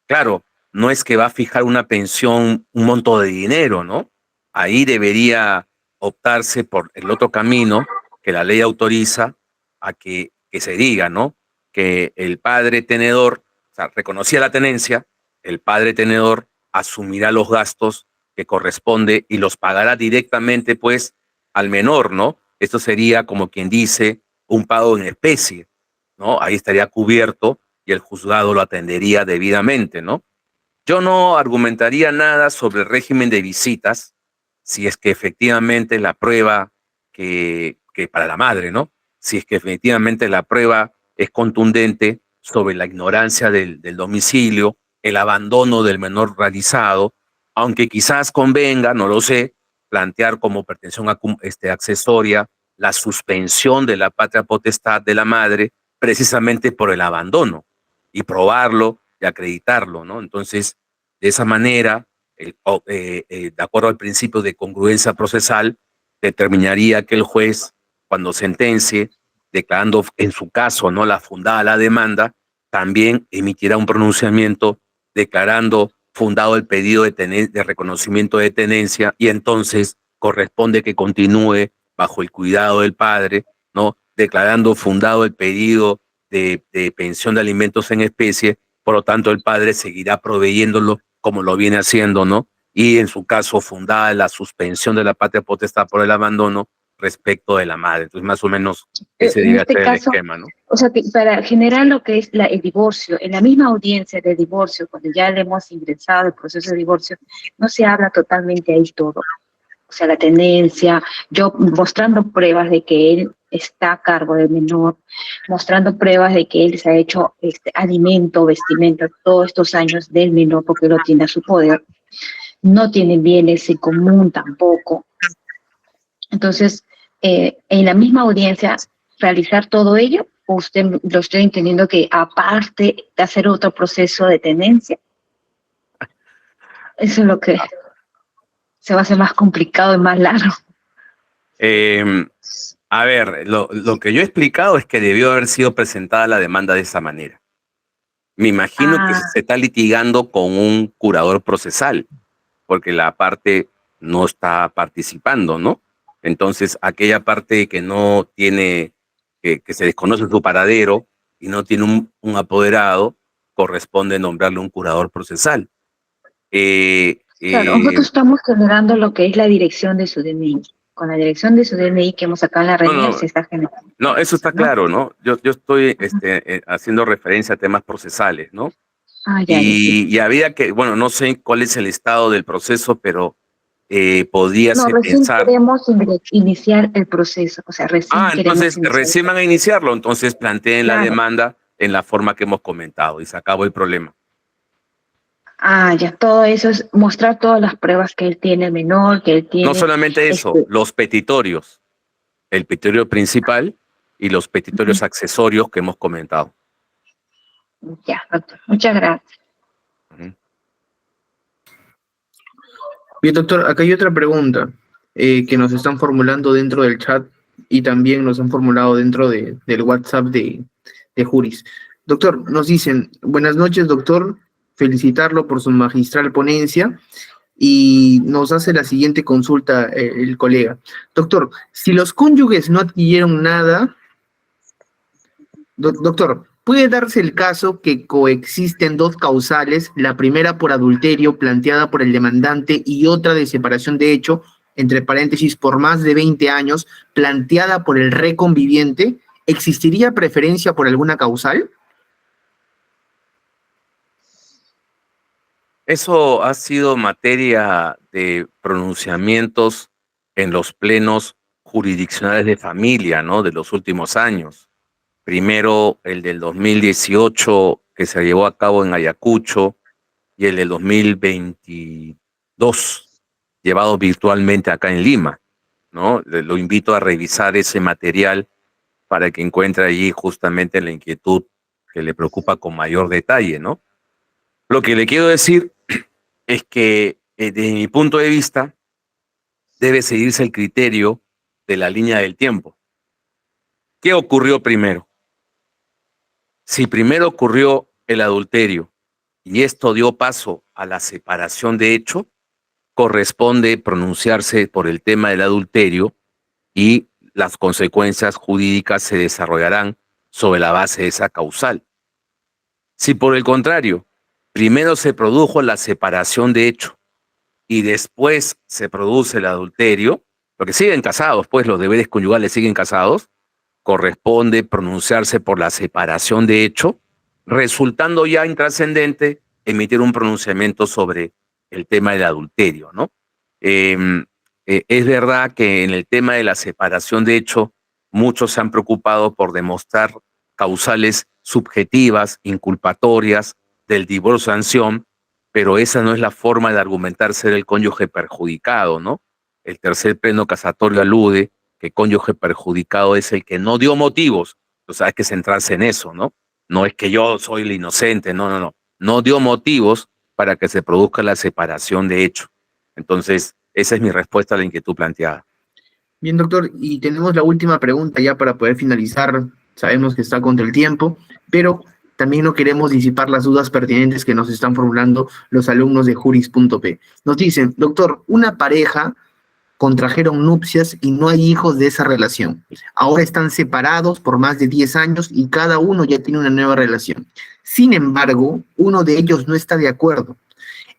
Claro, no es que va a fijar una pensión, un monto de dinero, ¿no? Ahí debería optarse por el otro camino que la ley autoriza a que se diga, ¿no? Que el padre tenedor, o sea, reconocía la tenencia, el padre tenedor asumirá los gastos que corresponde y los pagará directamente, pues, al menor, ¿no? Esto sería, como quien dice, un pago en especie, ¿no? Ahí estaría cubierto y el juzgado lo atendería debidamente, ¿no? Yo no argumentaría nada sobre el régimen de visitas si es que efectivamente la prueba que para la madre, ¿no? Si es que efectivamente la prueba es contundente sobre la ignorancia del domicilio, el abandono del menor realizado, aunque quizás convenga, no lo sé, plantear como pretensión accesoria la suspensión de la patria potestad de la madre precisamente por el abandono y probarlo y acreditarlo, ¿no? Entonces, de esa manera, de acuerdo al principio de congruencia procesal, determinaría que el juez, cuando sentencie, declarando en su caso no la fundada la demanda, también emitirá un pronunciamiento declarando fundado el pedido de reconocimiento de tenencia y entonces corresponde que continúe bajo el cuidado del padre, ¿no? Declarando fundado el pedido de pensión de alimentos en especie, por lo tanto el padre seguirá proveyéndolo como lo viene haciendo, ¿no? Y en su caso fundada la suspensión de la patria potestad por el abandono respecto de la madre. Entonces, más o menos ese En debe este ser el caso, esquema, ¿no? o sea, que para generar lo que es el divorcio, en la misma audiencia de divorcio, cuando ya le hemos ingresado el proceso de divorcio, no se habla totalmente ahí todo. O sea, la tendencia, yo mostrando pruebas de que él está a cargo del menor, mostrando pruebas de que él se ha hecho alimento, vestimenta, todos estos años del menor porque lo tiene a su poder, no tiene bienes en común tampoco. Entonces, en la misma audiencia, realizar todo ello, o usted lo estoy entendiendo que aparte de hacer otro proceso de tenencia, eso es lo que se va a hacer más complicado y más largo. Eh, a ver, lo que yo he explicado es que debió haber sido presentada la demanda de esa manera. Me imagino que Ah, se está litigando con un curador procesal, porque la parte no está participando, ¿no? Entonces, aquella parte que no tiene que se desconoce su paradero y no tiene un apoderado, corresponde nombrarle un curador procesal. Claro, nosotros estamos generando lo que es la dirección de su DNI. Con la dirección de su DNI que hemos sacado en la red no, se está generando. no, eso está ¿no? claro, ¿no? Yo estoy haciendo referencia a temas procesales, ¿no? Ah, ya, sí. Y había que, bueno, no sé cuál es el estado del proceso, pero No, podríase recién pensar. queremos iniciar el proceso, o sea, recién queremos Entonces iniciar. recién van a iniciarlo, entonces planteen la Claro. demanda en la forma que hemos comentado y se acabó el problema. Ah, ya, todo eso es mostrar todas las pruebas que él tiene menor, que él No tiene. solamente eso, los petitorios, el petitorio principal y los petitorios accesorios que hemos comentado. Ya, doctor, muchas gracias. Bien, doctor, acá hay otra pregunta que nos están formulando dentro del chat y también nos han formulado dentro del WhatsApp de Juris. Doctor, nos dicen, buenas noches, doctor, felicitarlo por su magistral ponencia y nos hace la siguiente consulta el colega. Doctor, si los cónyuges no adquirieron nada, doctor, ¿puede darse el caso que coexisten dos causales, la primera por adulterio planteada por el demandante y otra de separación de hecho, entre paréntesis, por más de 20 años, planteada por el reconviviente? ¿Existiría preferencia por alguna causal? Eso ha sido materia de pronunciamientos en los plenos jurisdiccionales de familia, ¿no? De los últimos años. Primero el del 2018 que se llevó a cabo en Ayacucho y el del 2022 llevado virtualmente acá en Lima, ¿no? Lo invito a revisar ese material para que encuentre allí justamente la inquietud que le preocupa con mayor detalle, ¿no? Lo que le quiero decir es que desde mi punto de vista debe seguirse el criterio de la línea del tiempo. ¿Qué ocurrió primero? Si primero ocurrió el adulterio y esto dio paso a la separación de hecho, corresponde pronunciarse por el tema del adulterio y las consecuencias jurídicas se desarrollarán sobre la base de esa causal. Si por el contrario, primero se produjo la separación de hecho y después se produce el adulterio, porque siguen casados, pues los deberes conyugales siguen casados, corresponde pronunciarse por la separación de hecho, resultando ya intrascendente emitir un pronunciamiento sobre el tema del adulterio, ¿no? Es verdad que en el tema de la separación de hecho, muchos se han preocupado por demostrar causales subjetivas, inculpatorias del divorcio sanción, pero esa no es la forma de argumentar ser el cónyuge perjudicado, ¿no? El tercer pleno casatorio alude que cónyuge perjudicado es el que no dio motivos. O sea, hay que centrarse en eso, ¿no? No es que yo soy el inocente, no. No dio motivos para que se produzca la separación de hecho. Entonces, esa es mi respuesta a la inquietud planteada. Bien, doctor, y tenemos la última pregunta ya para poder finalizar. Sabemos que está contra el tiempo, pero también no queremos disipar las dudas pertinentes que nos están formulando los alumnos de Juris.p. Nos dicen, doctor, una pareja contrajeron nupcias y no hay hijos de esa relación. Ahora están separados por más de 10 años y cada uno ya tiene una nueva relación. Sin embargo, uno de ellos no está de acuerdo.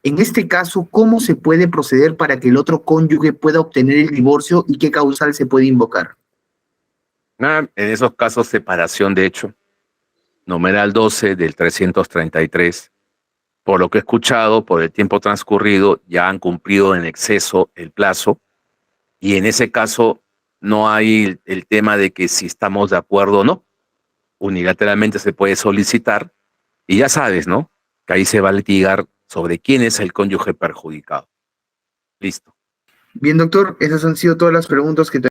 En este caso, ¿cómo se puede proceder para que el otro cónyuge pueda obtener el divorcio y qué causal se puede invocar? En esos casos, separación de hecho, numeral 12 del 333, por lo que he escuchado, por el tiempo transcurrido, ya han cumplido en exceso el plazo y en ese caso no hay el tema de que si estamos de acuerdo o no. Unilateralmente se puede solicitar y ya sabes, ¿no? Que ahí se va a litigar sobre quién es el cónyuge perjudicado. Listo. Bien, doctor, esas han sido todas las preguntas que